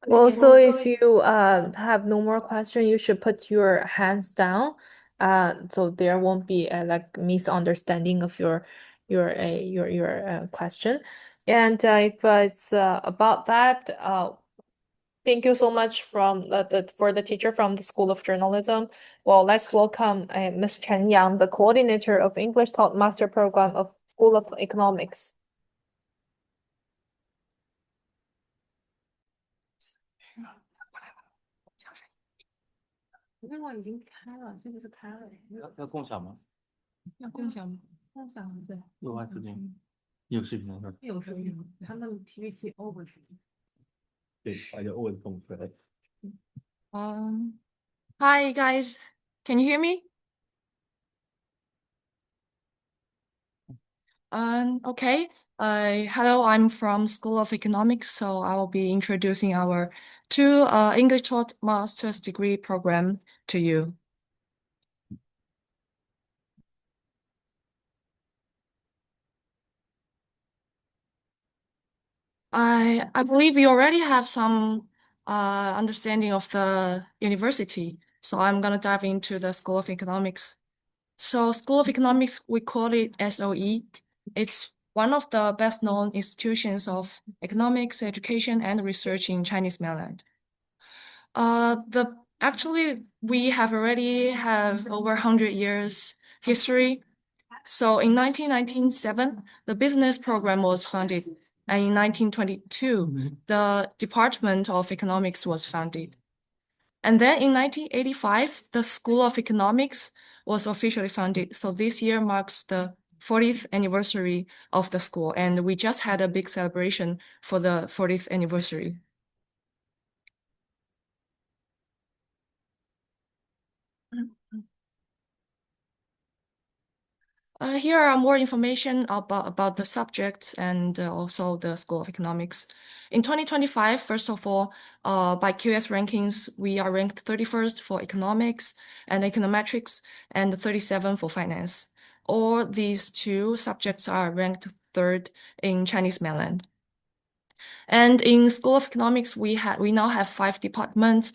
Well, so if you have no more question, you should put your hands down, so there won't be a like misunderstanding of your question. And if it's about that, thank you so much from for the teacher from the School of Journalism. Well, let's welcome Ms. Chen Yang, the coordinator of English Taught Master Program of School of Economics. 因为我已经开了，这个是开了。要共享吗？要共享吗？共享对。有啊，视频，有视频的。有视频，他们 PPT over 视频。对，把这 over 动出来。Hi guys, can you hear me? Okay. Hello, I'm from School of Economics, so I will be introducing our two English taught master's degree program to you. I believe you already have some understanding of the university, so I'm gonna dive into the School of Economics. So School of Economics, we call it SOE. It's one of the best known institutions of economics, education, and research in Chinese mainland. Actually we have already have over 100 years history. So in 1997, the business program was founded, and in 1922, the Department of Economics was founded. And then in 1985, the School of Economics was officially founded. So this year marks the 40th anniversary of the school, and we just had a big celebration for the 40th anniversary. Here are more information about the subjects and also the School of Economics. In 2025, first of all, by QS rankings, we are ranked 31st for economics and econometrics and 37 for finance. All these two subjects are ranked third in Chinese mainland. And in School of Economics, we now have 5 departments: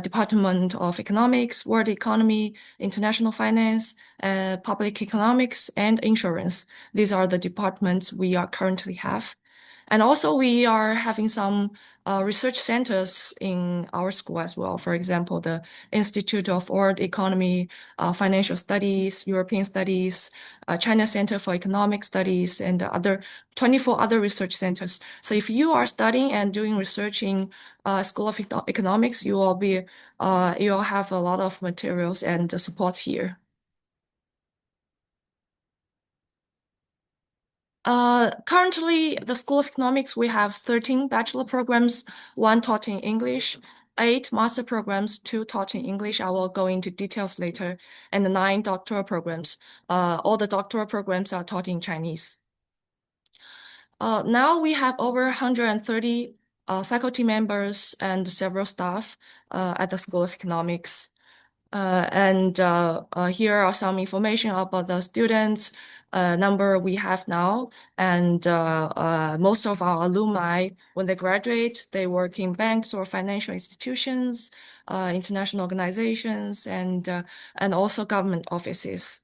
Department of Economics, World Economy, International Finance, Public Economics, and Insurance. These are the departments we are currently have. And also we are having some research centers in our school as well. For example, the Institute of World Economy, Financial Studies, European Studies, China Center for Economic Studies, and 24 other research centers. So if you are studying and doing research in School of Economics, you'll have a lot of materials and support here. Currently, the School of Economics, we have 13 bachelor programs, 1 taught in English, 8 master programs, 2 taught in English. I will go into details later, and 9 doctoral programs. All the doctoral programs are taught in Chinese. Now we have over 130 faculty members and several staff at the School of Economics. Here are some information about the students number we have now. And most of our alumni, when they graduate, they work in banks or financial institutions, international organizations, and also government offices.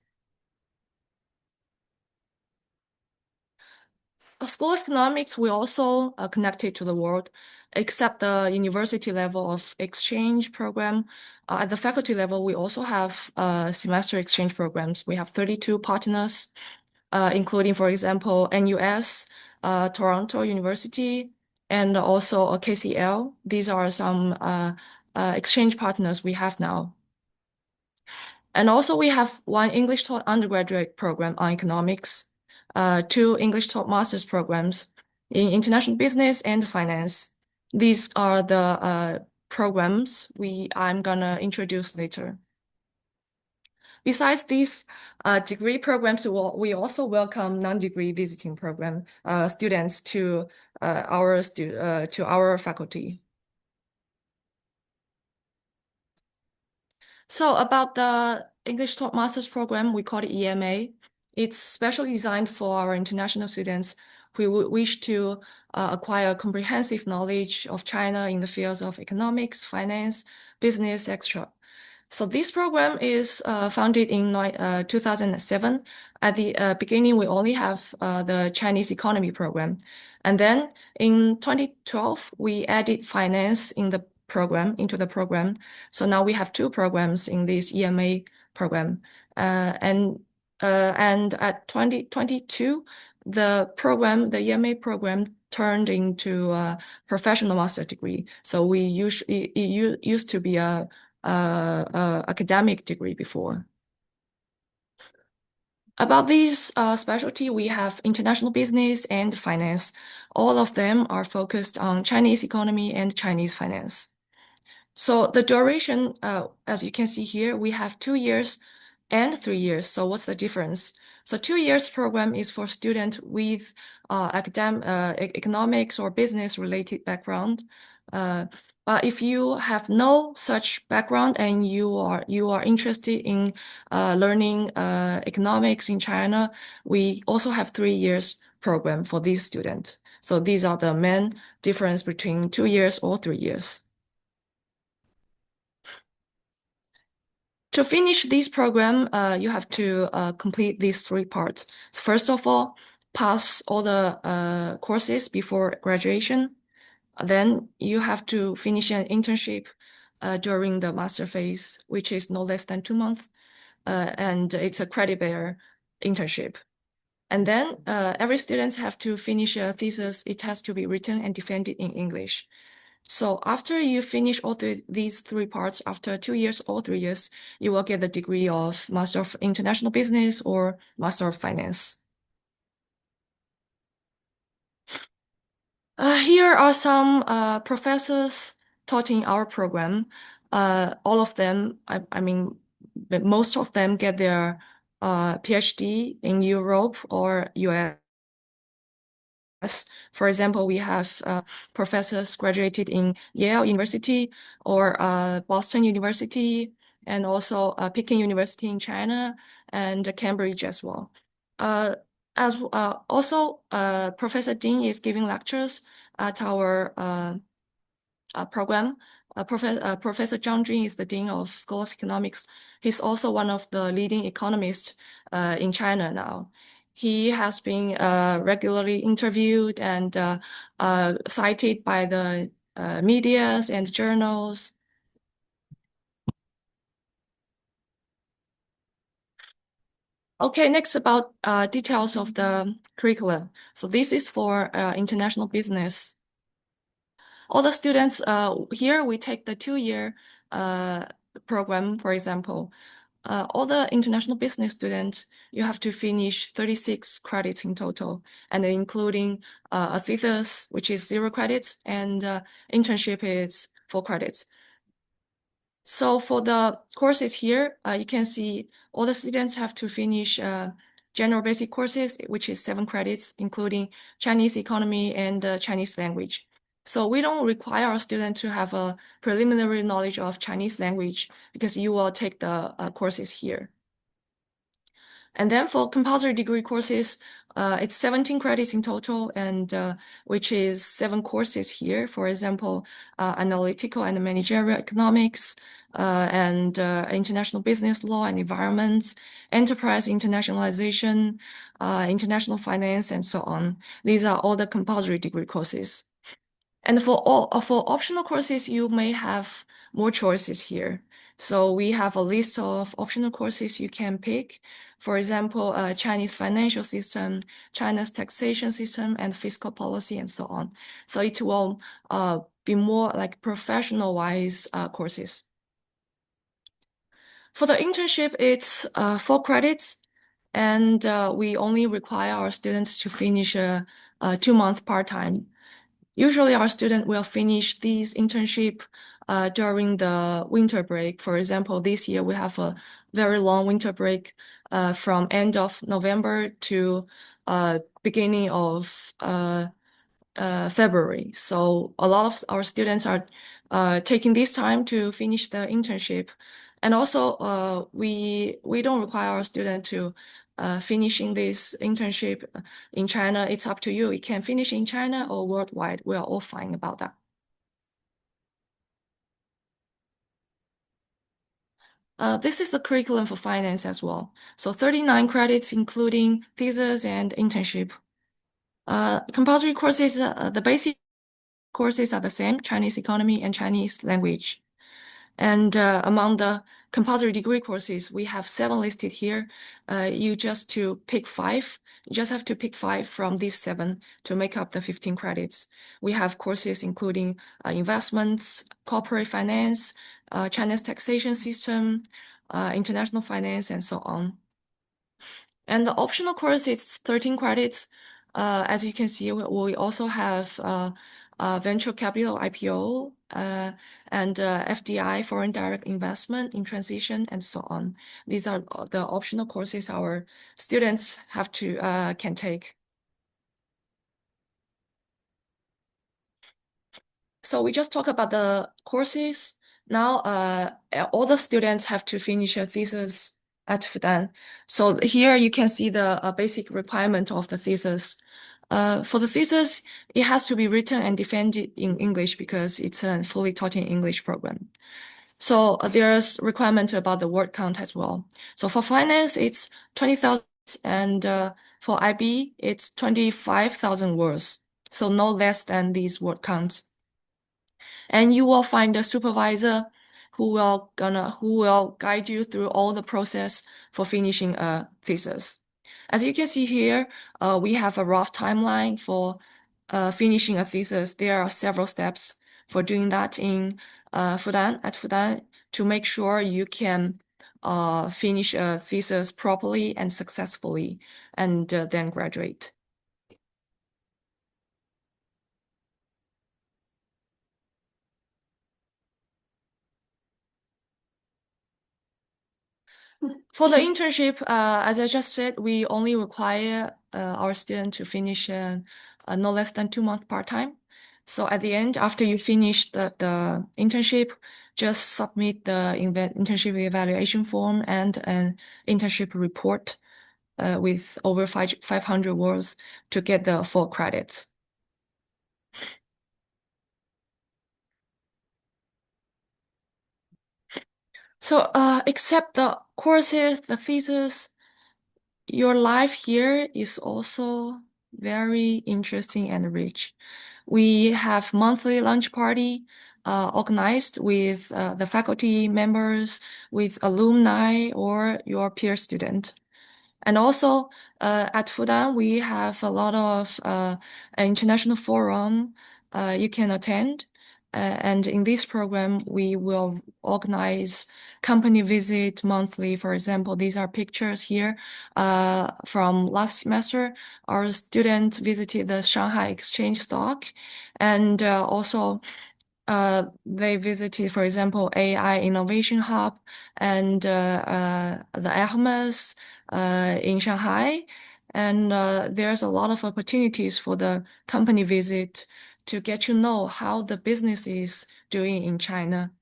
A School of Economics, we also connected to the world, except the university level of exchange program. At the faculty level, we also have semester exchange programs. We have 32 partners, including, for example, NUS, Toronto University, and also KCL. These are some exchange partners we have now. And also we have 1 English taught undergraduate program on economics, 2 English taught master's programs in international business and finance. These are the programs I'm gonna introduce later. Besides these degree programs, we also welcome non-degree visiting program students to our faculty. So about the English Taught Masters program, we call it EMA. It's specially designed for our international students who wish to acquire comprehensive knowledge of China in the fields of economics, finance, business, etc. So this program is founded in 2007. At the beginning, we only have the Chinese economy program. And then in 2012, we added finance into the program. So now we have 2 programs in this EMA program. And at 2022, the EMA program turned into a professional master degree. So it used to be a academic degree before. About this specialty, we have international business and finance. All of them are focused on Chinese economy and Chinese finance. So the duration, as you can see here, we have 2 years and 3 years. So what's the difference? So 2 years program is for students with economics or business related background. But if you have no such background and you are interested in learning economics in China, we also have 3 years program for these students. So these are the main difference between 2 years or 3 years. To finish this program, you have to complete these 3 parts. So first of all, pass all the courses before graduation. Then you have to finish an internship during the master phase, which is no less than 2 months, and it's a credit-bearer internship. And then every student have to finish a thesis. It has to be written and defended in English. So after you finish all these 3 parts, after 2 years or 3 years, you will get the degree of Master of International Business or Master of Finance. Here are some professors taught in our program. All of them, I mean, most of them get their PhD in Europe or US. For example, we have professors graduated in Yale University or Boston University, and also Peking University in China, and Cambridge as well. Professor Ding is giving lectures at our program. Professor Zhang Jun is the Dean of School of Economics. He's also one of the leading economists in China now. He has been regularly interviewed and cited by the medias and journals. Okay, next about details of the curriculum. So this is for international business. All the students here, we take the 2-year program, for example. All the international business students, you have to finish 36 credits in total, and including a thesis, which is 0 credits, and internship is 4 credits. So for the courses here, you can see all the students have to finish general basic courses, which is 7 credits, including Chinese economy and Chinese language. So we don't require our student to have a preliminary knowledge of Chinese language because you will take the courses here. And then for compulsory degree courses, it's 17 credits in total, and which is 7 courses here. For example, analytical and managerial economics, and international business law and environment, enterprise internationalization, international finance, and so on. These are all the compulsory degree courses. And for optional courses, you may have more choices here. So we have a list of optional courses you can pick. For example, Chinese financial system, China's taxation system, and fiscal policy, and so on. So it will be more like professional-wise courses. For the internship, it's 4 credits, and we only require our students to finish a 2-month part-time. Usually our student will finish these internship during the winter break. For example, this year we have a very long winter break from end of November to beginning of February. So a lot of our students are taking this time to finish the internship. And also we don't require our student to finishing this internship in China. It's up to you. You can finish in China or worldwide. We are all fine about that. This is the curriculum for finance as well. So 39 credits, including thesis and internship. Compulsory courses, the basic courses are the same, Chinese economy and Chinese language. And among the compulsory degree courses, we have 7 listed here. You just to pick 5. You just have to pick 5 from these 7 to make up the 15 credits. We have courses including investments, corporate finance, China's taxation system, international finance, and so on. And the optional course is 13 credits. As you can see, we also have venture capital IPO and FDI, foreign direct investment in transition, and so on. These are the optional courses our students have to can take. So we just talked about the courses. Now all the students have to finish a thesis at Fudan. So here you can see the basic requirement of the thesis. For the thesis, it has to be written and defended in English because it's a fully taught in English program. So there's requirement about the word count as well. So for finance, it's 20,000, and for IB, it's 25,000 words. So no less than these word counts. And you will find a supervisor who will guide you through all the process for finishing a thesis. As you can see here, we have a rough timeline for finishing a thesis. There are several steps for doing that in Fudan to make sure you can finish a thesis properly and successfully, and then graduate. For the internship, as I just said, we only require our student to finish no less than 2-month part-time. So at the end, after you finish the internship, just submit the internship evaluation form and an internship report with over 500 words to get the full credits. So except the courses, the thesis, your life here is also very interesting and rich. We have monthly lunch party organized with the faculty members, with alumni or your peer student. And also at Fudan, we have a lot of international forum you can attend. And in this program, we will organize company visit monthly. For example, these are pictures here from last semester. Our student visited the Shanghai Exchange Stock, and also They visited, for example, AI Innovation Hub and the Hermes in Shanghai. And there's a lot of opportunities for the company visit to get to know how the business is doing in China.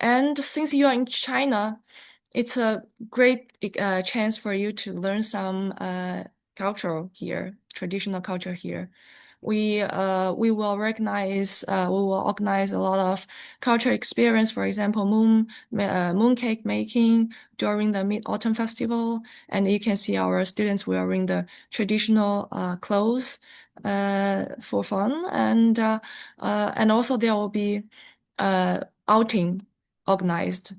And since you are in China, it's a great chance for you to learn some culture here, traditional culture here. We will organize a lot of cultural experience. For example, mooncake making during the Mid-Autumn Festival, and you can see our students wearing the traditional clothes for fun, and also there will be outing organized.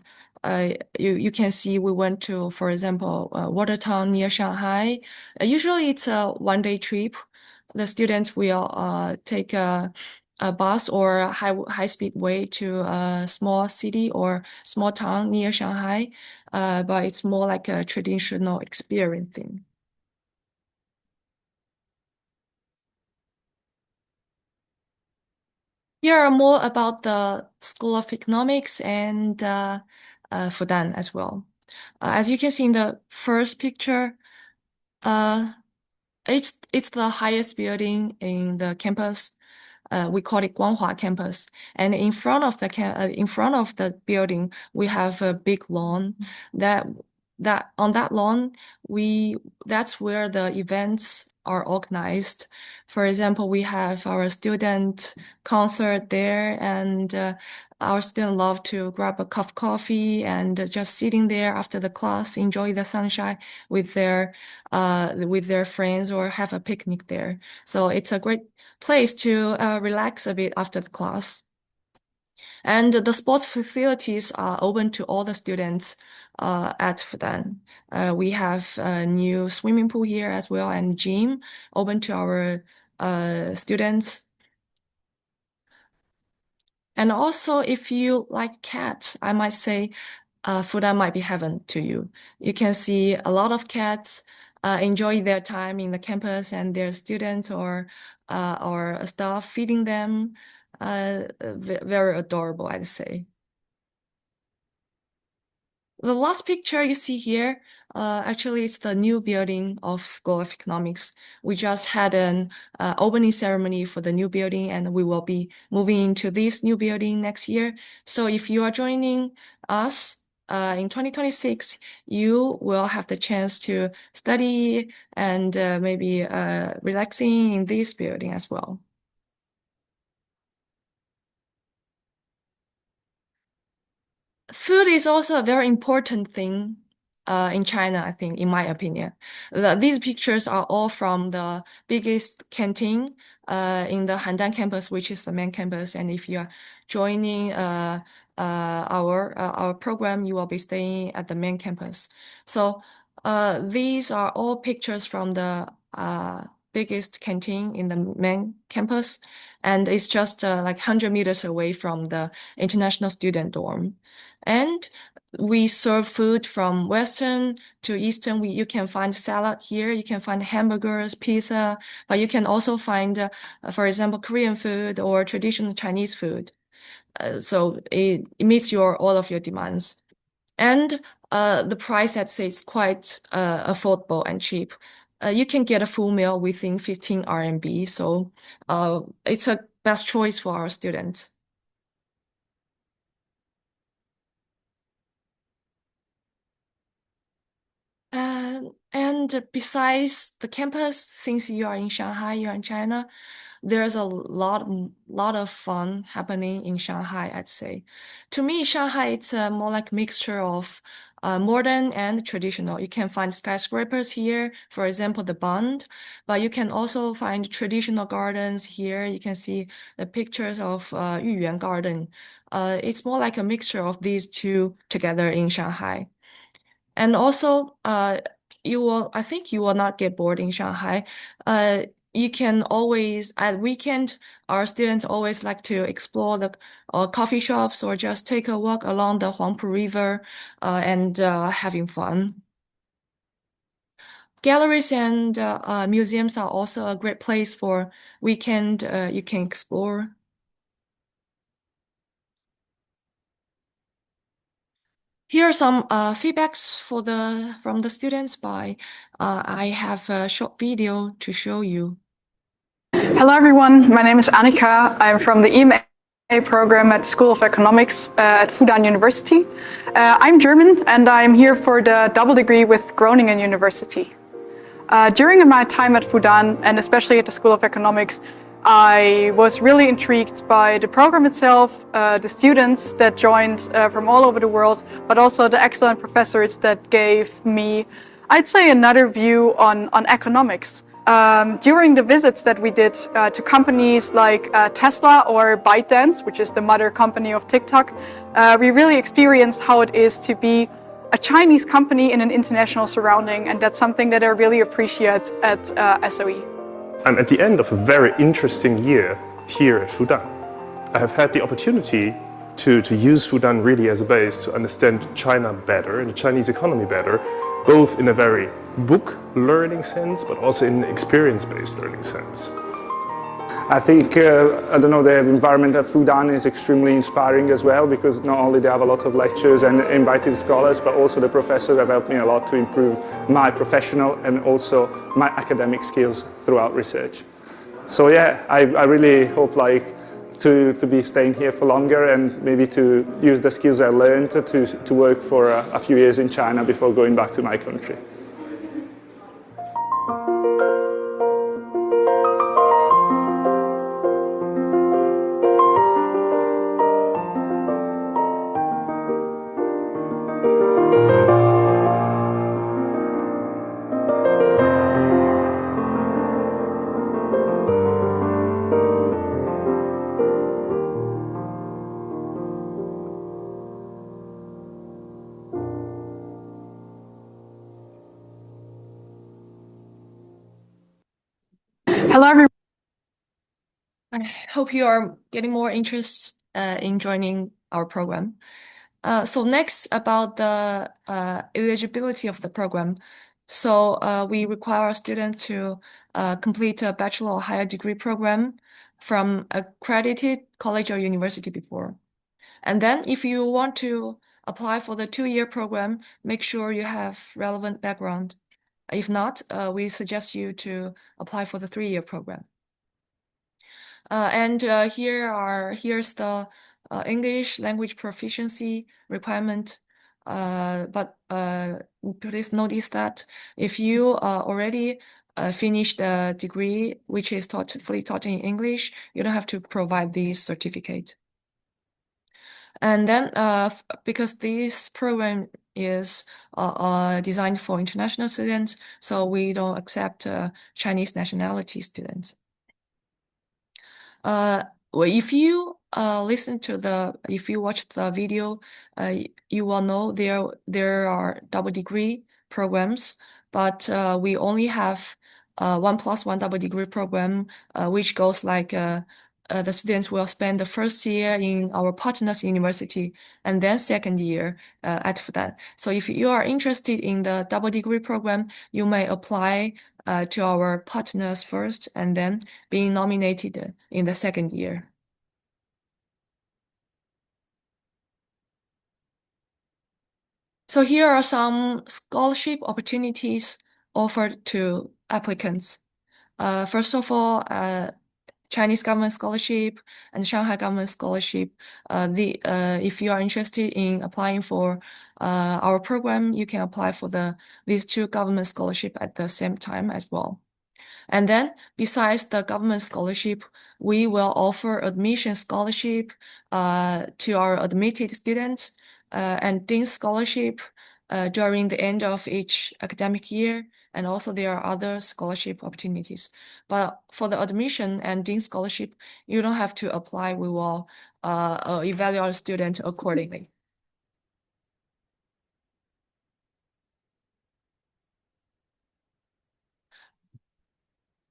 You can see we went to, for example, Watertown near Shanghai. Usually it's a one-day trip. The students will take a bus or a high-speed way to a small city or small town near Shanghai, but it's more like a traditional experience thing. Here are more about the School of Economics and Fudan as well. As you can see in the first picture, it's the highest building in the campus. We call it Guanghua campus. And in front of the building, we have a big lawn. On that lawn, that's where the events are organized. For example, we have our student concert there, and our students love to grab a cup of coffee and just sitting there after the class, enjoy the sunshine with their friends or have a picnic there. So it's a great place to relax a bit after the class. And the sports facilities are open to all the students at Fudan. We have a new swimming pool here as well and gym open to our students. And also, if you like cats, I might say Fudan might be heaven to you. You can see a lot of cats enjoy their time in the campus and their students or staff feeding them. Very adorable, I'd say. The last picture you see here, actually, it's the new building of School of Economics. We just had an opening ceremony for the new building, and we will be moving into this new building next year. So if you are joining us in 2026, you will have the chance to study and maybe relaxing in this building as well. Food is also a very important thing in China, I think, in my opinion. These pictures are all from the biggest canteen in the Handan campus, which is the main campus. And if you are joining our program, you will be staying at the main campus. So these are all pictures from the biggest canteen in the main campus, and it's just like 100 meters away from the international student dorm. And we serve food from Western to Eastern. You can find salad here. You can find hamburgers, pizza, but you can also find, for example, Korean food or traditional Chinese food. So it meets all of your demands. And the price, I'd say, is quite affordable and cheap. You can get a full meal within 15 RMB. So it's a best choice for our students. And besides the campus, since you are in Shanghai, you're in China, there's a lot of fun happening in Shanghai, I'd say. To me, Shanghai, it's a more like mixture of modern and traditional. You can find skyscrapers here, for example, the Bund, but you can also find traditional gardens here. You can see the pictures of Yuyuan Garden. It's more like a mixture of these two together in Shanghai. And also, I think you will not get bored in Shanghai. You can always, at weekend, our students always like to explore the coffee shops or just take a walk along the Huangpu River and having fun. Galleries and museums are also a great place for weekend. You can explore Here are some feedbacks from the students I have a short video to show you. Hello everyone, my name is Annika. I'm from the EMA program at the School of Economics at Fudan University. I'm German and I'm here for the double degree with Groningen University. During my time at Fudan, and especially at the School of Economics, I was really intrigued by the program itself, the students that joined from all over the world, but also the excellent professors that gave me, I'd say, another view on economics. During the visits that we did to companies like Tesla or ByteDance, which is the mother company of TikTok, we really experienced how it is to be a Chinese company in an international surrounding, and that's something that I really appreciate at SOE. I'm at the end of a very interesting year here at Fudan. I have had the opportunity to use Fudan really as a base to understand China better and the Chinese economy better, both in a very book learning sense, but also in an experience-based learning sense. I think, the environment at Fudan is extremely inspiring as well, because not only they have a lot of lectures and invited scholars, but also the professors have helped me a lot to improve my professional and also my academic skills throughout research. So yeah, I really hope to be staying here for longer and maybe to use the skills I learned to work for a few years in China before going back to my country. Hello everyone. I hope you are getting more interest in joining our program. So next, about the eligibility of the program. So we require our students to complete a bachelor or higher degree program from accredited college or university before. And then if you want to apply for the 2-year program, make sure you have relevant background. If not, we suggest you to apply for the 3-year program. Here's the English language proficiency requirement. But please notice that if you already finished the degree which is fully taught in English, you don't have to provide this certificate. And then, because this program is designed for international students, so we don't accept Chinese nationality students. If you if you watch the video, you will know there are double degree programs, but we only have 1+1 double degree program, which goes like the students will spend the first year in our partners university and then second year at Fudan. So if you are interested in the double degree program, you may apply to our partners first and then being nominated in the second year. So here are some scholarship opportunities offered to applicants. First of all, Chinese government scholarship and Shanghai government scholarship. If you are interested in applying for our program, you can apply for these 2 government scholarship at the same time as well. And then besides the government scholarship, we will offer admission scholarship to our admitted students and Dean scholarship during the end of each academic year. And also there are other scholarship opportunities. But for the admission and Dean scholarship, you don't have to apply. We will evaluate a student accordingly.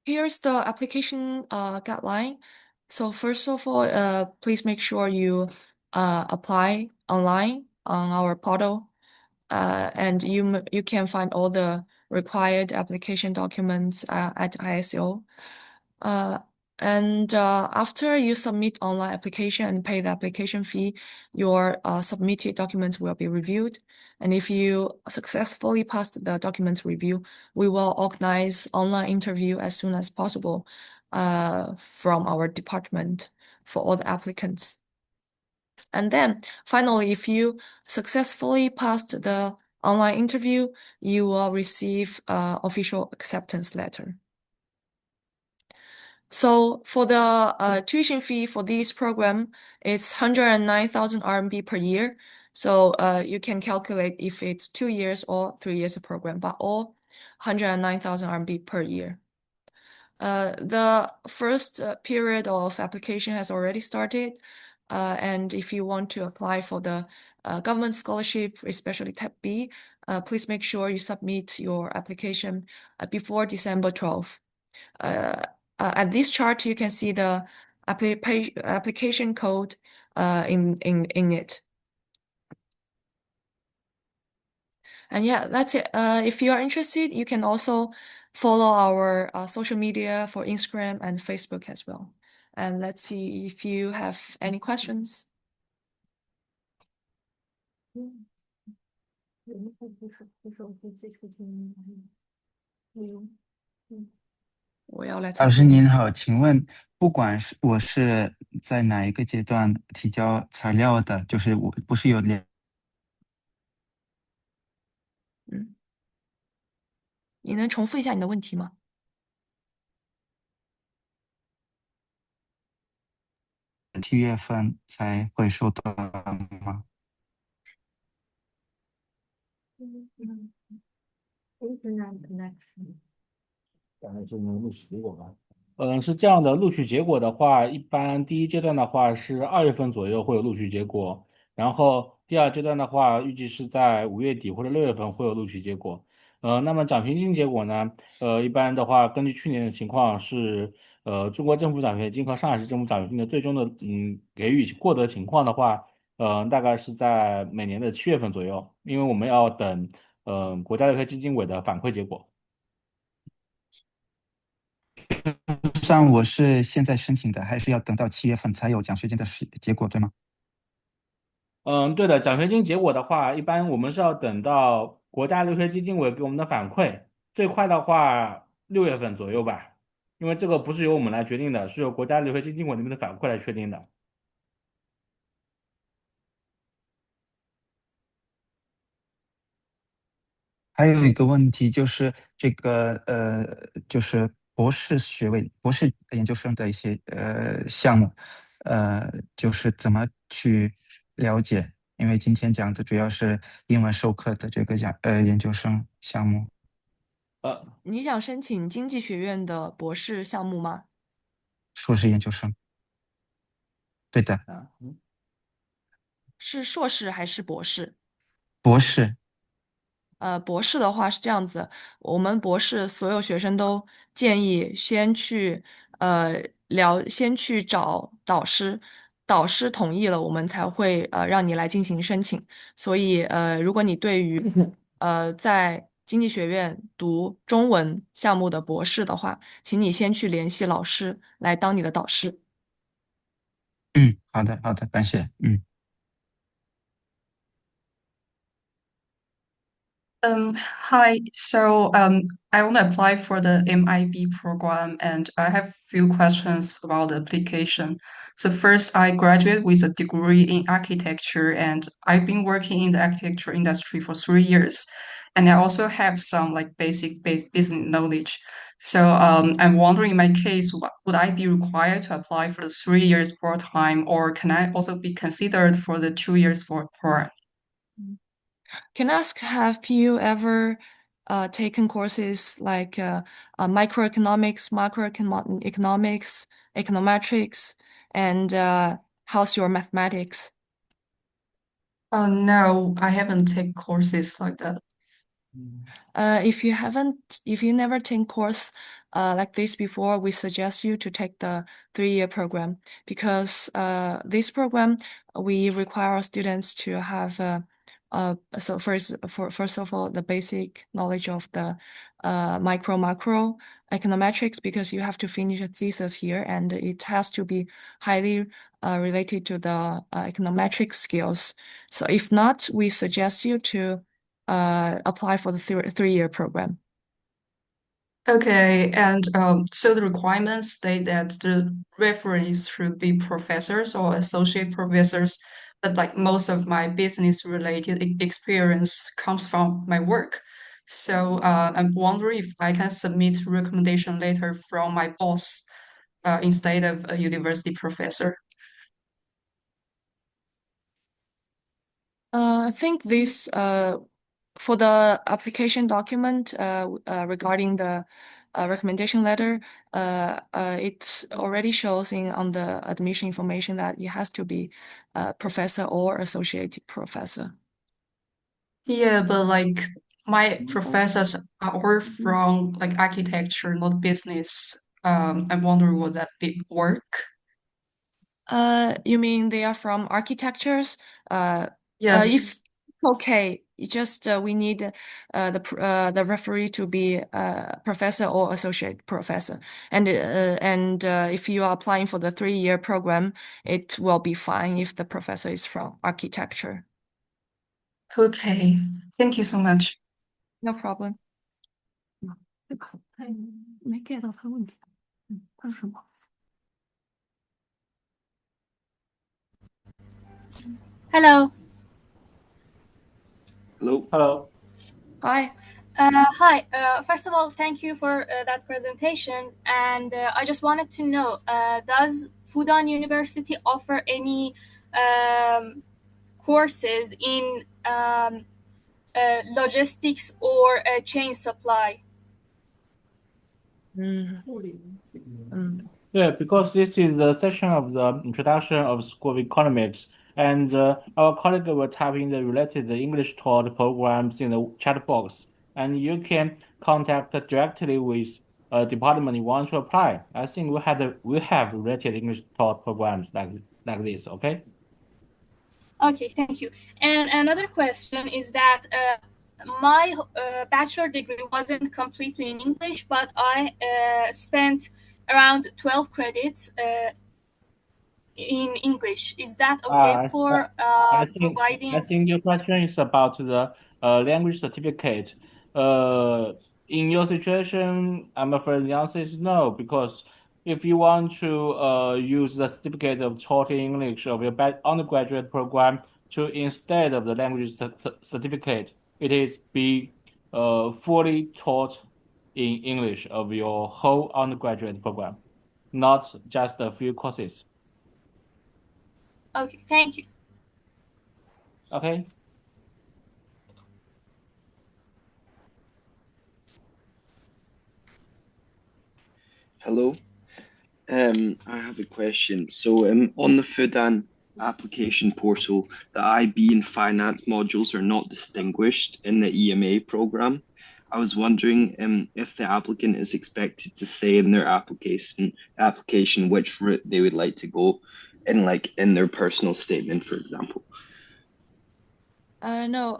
Here's the application guideline. So first of all, please make sure you apply online on our portal, and you can find all the required application documents at ISO. And after you submit online application and pay the application fee, your submitted documents will be reviewed. And if you successfully pass the documents review, we will organize online interview as soon as possible from our department for all the applicants. And then finally, if you successfully passed the online interview, you will receive official acceptance letter. So for the tuition fee for this program, it's 109,000 RMB per year. So you can calculate if it's 2 years or 3 years of program, but all 109,000 RMB per year. The first period of application has already started. And if you want to apply for the government scholarship, especially Type B, please make sure you submit your application before December 12th. At this chart, you can see the application code in it. And yeah, that's it. If you are interested, you can also follow our social media for Instagram and Facebook as well. And let's see if you have any questions.老师您好，请问不管是我是在哪一个阶段提交材料的，就是我不是有两你能重复一下你的问题吗？7月份才会收到吗？大概是录取结果吧。是这样的，录取结果的话，一般第一阶段的话是2月份左右会有录取结果，然后第二阶段的话，预计是在5月底或者6月份会有录取结果。那么奖学金结果呢？一般的话，根据去年的情况是，中国政府奖学金和上海市政府奖学金的最终的给予获得情况的话，大概是在每年的7月份左右，因为我们要等国家留学基金委的反馈结果。上我是现在申请的，还是要等到7月份才有奖学金的结果，对吗？对的，奖学金结果的话，一般我们是要等到国家留学基金委给我们的反馈，最快的话6月份左右吧，因为这个不是由我们来决定的，是由国家留学基金委那边的反馈来确定的。还有一个问题就是这个就是博士学位、博士研究生的一些项目，就是怎么去了解？因为今天讲的主要是英文授课的这个研究生项目。你想申请经济学院的博士项目吗？硕士研究生。对的。是硕士还是博士？博士。博士的话是这样子，我们博士所有学生都建议先去先去找导师，导师同意了，我们才会让你来进行申请。所以如果你对于在经济学院读中文项目的博士的话，请你先去联系老师来当你的导师。好的，好的，感谢。Hi. So I want to apply for the MIB program, and I have few questions about the application. So first, I graduate with a degree in architecture, and I've been working in the architecture industry for 3 years, and I also have some like basic business knowledge. So I'm wondering, in my case, would I be required to apply for the 3 years full time, or can I also be considered for the 2 years for part? Can I ask, have you ever taken courses like microeconomics, macroeconomics, econometrics, and how's your mathematics? No, I haven't taken courses like that. If you never taken course like this before, we suggest you to take the 3-year program because this program we require our students to have So first of all, the basic knowledge of the macro econometrics, because you have to finish a thesis here, and it has to be highly related to the econometric skills. So if not, we suggest you to apply for the three-year program. Okay, and so the requirements state that the referees should be professors or associate professors, but like most of my business related experience comes from my work. So I'm wondering if I can submit recommendation letter from my boss instead of a university professor. I think this for the application document regarding the recommendation letter, it already shows on the admission information that it has to be professor or associate professor. Yeah, but like my professors are all from like architecture, not business. I'm wondering would that be work? You mean they are from architectures? Yes. If okay, it's just we need the referee to be professor or associate professor, and if you are applying for the three-year program, it will be fine if the professor is from architecture. Okay, thank you so much. No problem. 没 get 到他问题，他说什么？ Hello. Hello. Hello. Hi. Hi. First of all, thank you for that presentation. And I just wanted to know, does Fudan University offer any courses in logistics or chain supply? Yeah, because this is the session of the introduction of School of Economics, and our colleague will type in the related English taught programs in the chat box, and you can contact directly with a department you want to apply. I think we have related English taught programs like this. Okay. Okay, thank you. And another question is that my bachelor degree wasn't completely in English, but I spent around 12 credits in English. Is that okay for I providing? think your question is about the language certificate. In your situation, I'm afraid the answer is no, because if you want to use the certificate of taught in English of your undergraduate program to instead of the language certificate, it is be fully taught in English of your whole undergraduate program, not just a few courses. Okay, thank you. Okay. Hello. I have a question. So, on the Fudan application portal, the IB and finance modules are not distinguished in the EMA program. I was wondering if the applicant is expected to say in their application which route they would like to go in their personal statement, for example. No,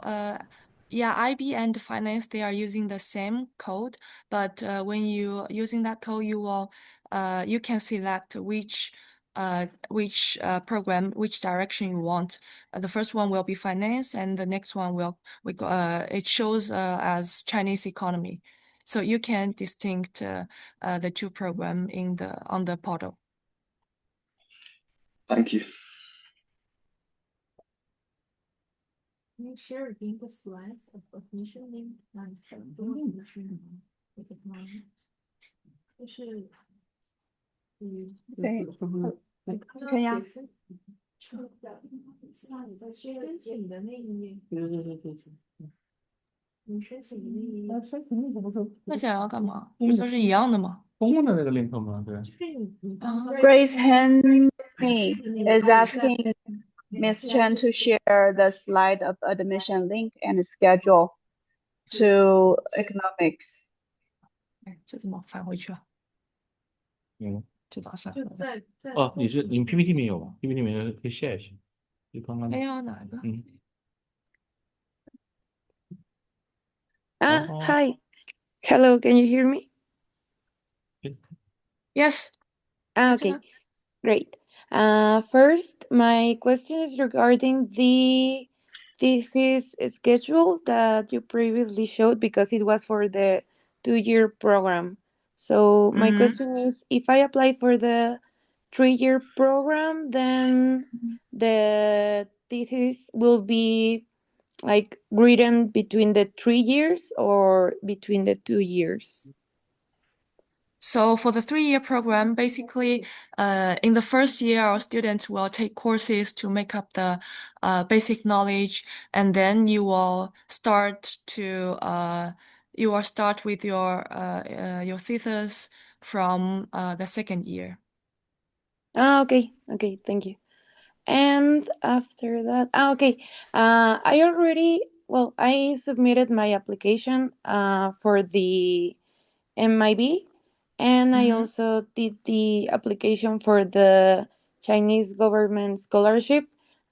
yeah, IB and finance, they are using the same code, but when you using that code, you can select which program, which direction you want. The first one will be finance, and the next one it shows as Chinese economy. So you can distinct the two program on the portal. Thank you. Can you share again the slides of admission link and admission economics? 就是对，这样。你在申请的那一页，你申请的那一页，申请那个不是那想要干嘛？不都是一样的吗？公共的那个 link 吗？对。Grace Henry is asking Miss Chen to share the slide of admission link and schedule to economics. 这怎么返回去啊？这咋返？哦，你 PPT 里面有吗？PPT 里面可以 share 一下，你看看。哎呀，哪个？ Hi. Hello, can you hear me? Yes. Okay, great. First, my question is regarding the thesis schedule that you previously showed because it was for the 2-year program. So my question is, if I apply for the 3-year program, then the thesis will be like written between the 3 years or between the 2 years? So for the 3-year program, basically, in the first year, our students will take courses to make up the basic knowledge, and then you will start with your thesis from the second year. Okay, thank you. And after that, I submitted my application for the MIB, and I also did the application for the Chinese government scholarship,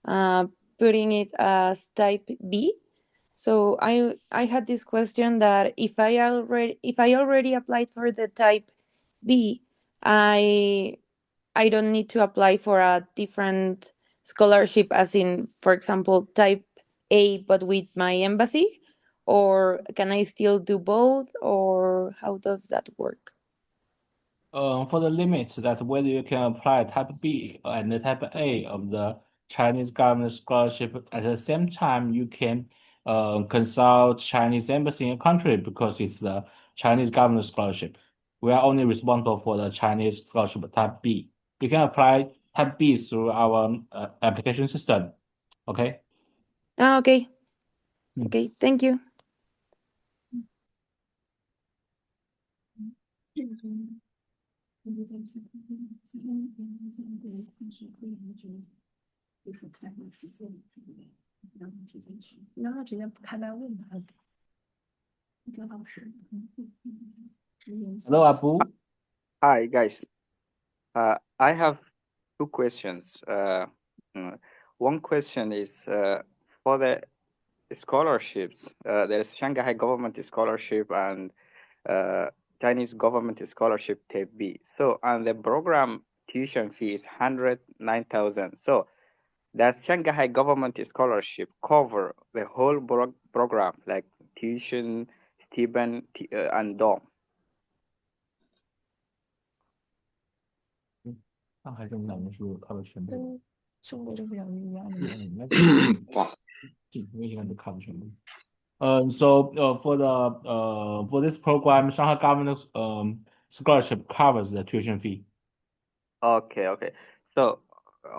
uh, putting it as type B. So I had this question that if I already applied for the type B, I don't need to apply for a different scholarship, as in, for example, type A, but with my embassy, or can I still do both, or how does that work? For the limits, that's whether you can apply type B and the type A of the Chinese government scholarship at the same time you can consult Chinese embassy in your country because it's the Chinese government scholarship. We are only responsible for the Chinese scholarship type B. You can apply type B through our application system. Okay? Okay. Okay, thank you. Hello, Abu. Hi, guys. I have two questions. One question is for the scholarships. There's Shanghai government scholarship and Chinese government scholarship type B. So, and the program tuition fee is 109,000. So, that Shanghai government scholarship cover the whole program, like tuition, stipend, and dorm. 上海政府两年书考了全部，跟中国政府两年一样的吗？哇，我应该都考了全部。So for this program, Shanghai government scholarship covers the tuition fee. Okay. So,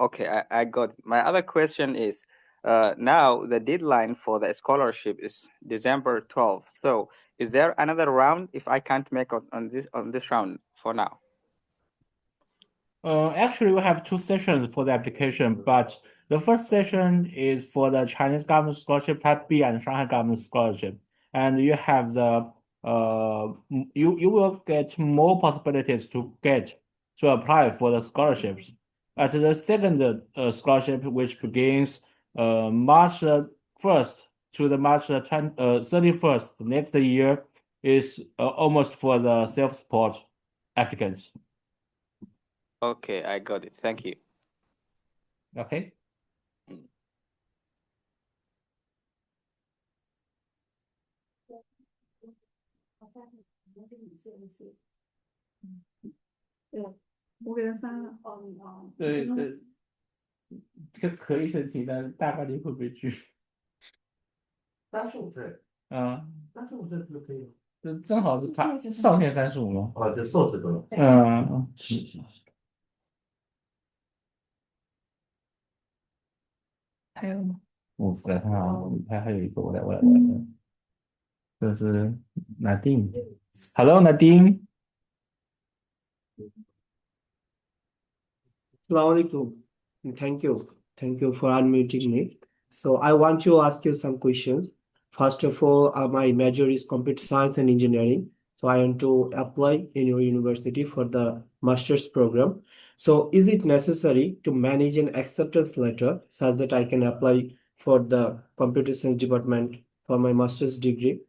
okay, I got it. My other question is, now the deadline for the scholarship is December 12th. So, is there another round if I can't make on this round for now? Actually, we have two sessions for the application, but the first session is for the Chinese government scholarship type B and Shanghai government scholarship, and you have the you will get more possibilities to apply for the scholarships. At the second scholarship, which begins March 1st to the March 31st next year, is almost for the self-support applicants. Okay, I got it. Thank you. Okay. Yeah, 这个可以申请，但是大概率会被拒。35岁，35岁不是可以？这正好是他上限35吗？哦，就硕士都。还有吗？我来看啊，还有一个，我来，这是Nadine。Hello, Nadine. Assalamualaikum. Thank you. Thank you for unmuting me. So I want to ask you some questions. First of all, my major is computer science and engineering. So I want to apply in your university for the master's program. So is it necessary to manage an acceptance letter such that I can apply for the computer science department for my master's degree?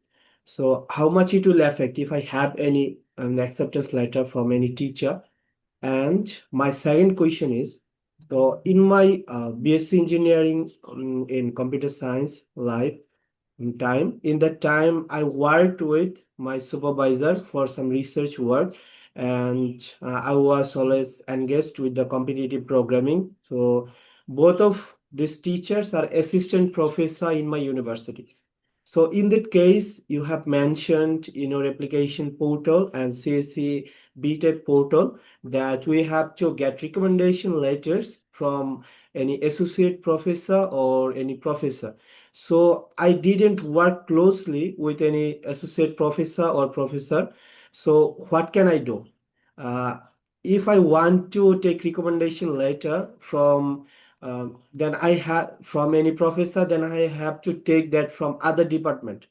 So how much it will affect if I have any acceptance letter from any teacher? And my second question is, so in my BSc engineering in computer science life in that time I worked with my supervisor for some research work, and I was always engaged with the competitive programming. So both of these teachers are assistant professor in my university. So in that case, you have mentioned in your application portal and CSC BTech portal that we have to get recommendation letters from any associate professor or any professor. So I didn't work closely with any associate professor or professor. So what can I do? Uh, if I want to take recommendation letter from then I have from any professor, then I have to take that from other department.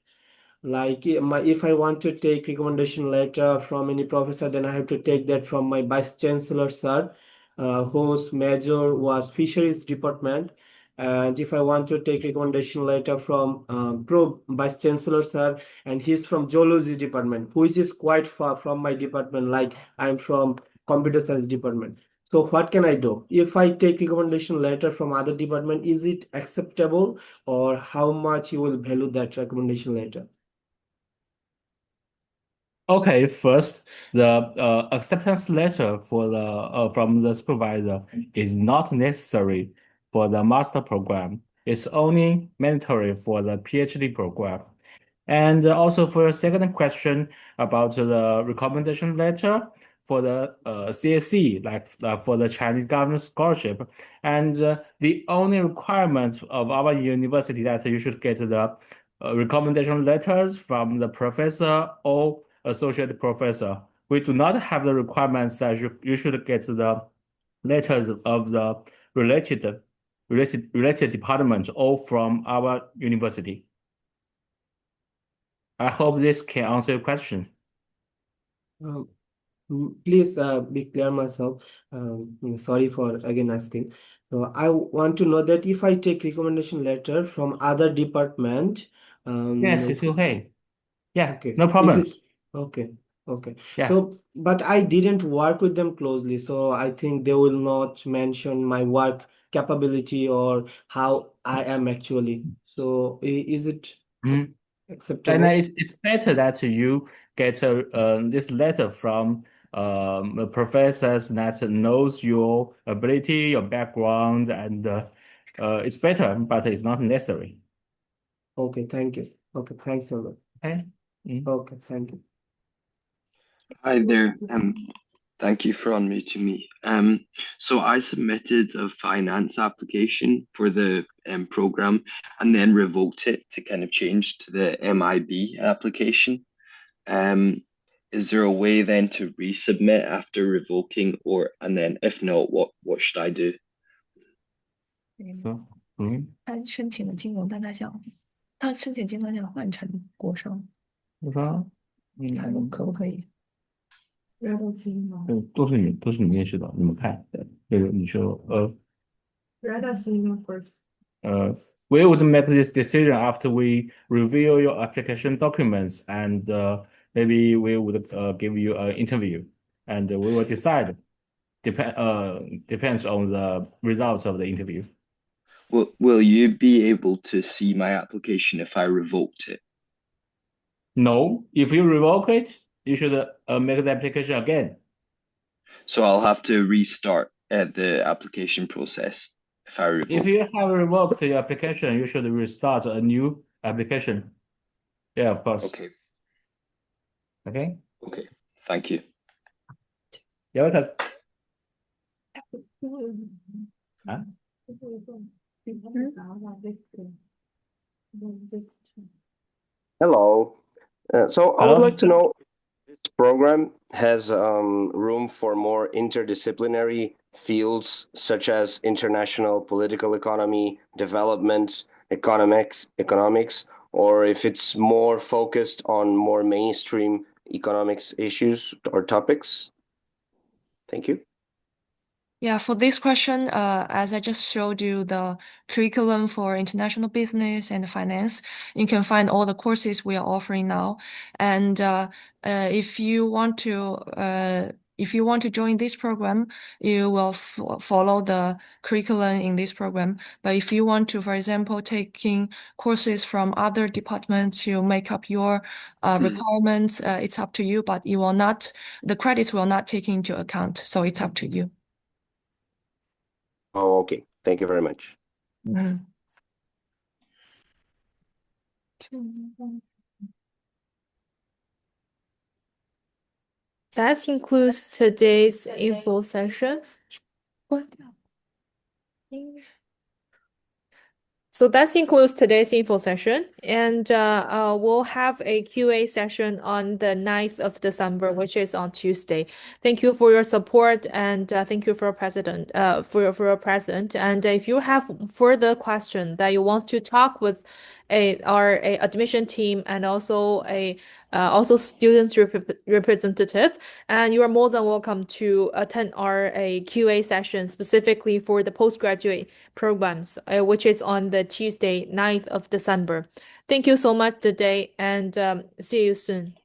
Like if I want to take recommendation letter from any professor, then I have to take that from my vice chancellor sir, whose major was fisheries department. And if I want to take recommendation letter from pro vice chancellor sir, and he's from zoology department, which is quite far from my department. Like I'm from computer science department. So what can I do? If I take recommendation letter from other department, is it acceptable, or how much you will value that recommendation letter? Okay, first, the acceptance letter for from the supervisor is not necessary for the master program. It's only mandatory for the PhD program. And also for the second question about the recommendation letter for the CSC, like for the Chinese government scholarship, and the only requirement of our university that you should get the recommendation letters from the professor or associate professor. We do not have the requirements that you should get the letters of the related departments all from our university. I hope this can answer your question. Please be clear myself. Sorry for again asking. So I want to know that if I take recommendation letter from other department, Yes, it's okay. Yeah, okay, no is problem. it okay? Okay. Yeah. So, but I didn't work with them closely, so I think they will not mention my work capability or how I am actually. So, is it And acceptable? it's better that you get this letter from a professors that knows your ability, your background, and it's better, but it's not necessary. Okay, thank you. Okay, thanks a lot. Okay. Okay, thank you. Hi there. Thank you for unmuting me. So I submitted a finance application for the program and then revoked it to kind of change to the MIB application. Is there a way then to resubmit after revoking, and then if not, what should I do? 他申请了金融，但他申请金融想换成国商，我说，看可不可以？都是你面试的，你们看，你说Let us know first. We would make this decision after we review your application documents, and maybe we would give you an interview, and we will decide. Depends on the results of the interview. Will you be able to see my application if I revoked it? No, if you revoke it, you should make the application again. So I'll have to restart the application process if I revoke. If you have revoked your application, you should restart a new application. Yeah, of course. Okay. Okay. Okay. Thank you. You're welcome. Huh? Hello. So I would like to know if this program has room for more interdisciplinary fields such as international political economy, development, economics, or if it's more focused on more mainstream economics issues or topics. Thank you. Yeah, for this question, as I just showed you the curriculum for international business and finance, you can find all the courses we are offering now. And if you want to join this program, you will follow the curriculum in this program. But if you want to, for example, taking courses from other departments to make up your requirements, it's up to you. But the credits will not take into account, so it's up to you. Oh, okay. Thank you very much. Mhm. That concludes today's info session. So that concludes today's info session, and we'll have a QA session on the 9th of December, which is on Tuesday. Thank you for your support, and thank you for your present. And if you have further questions that you want to talk with our admission team and also students representative, and you are more than welcome to attend our QA session specifically for the postgraduate programs, which is on the Tuesday, 9th of December. Thank you so much today, and see you soon.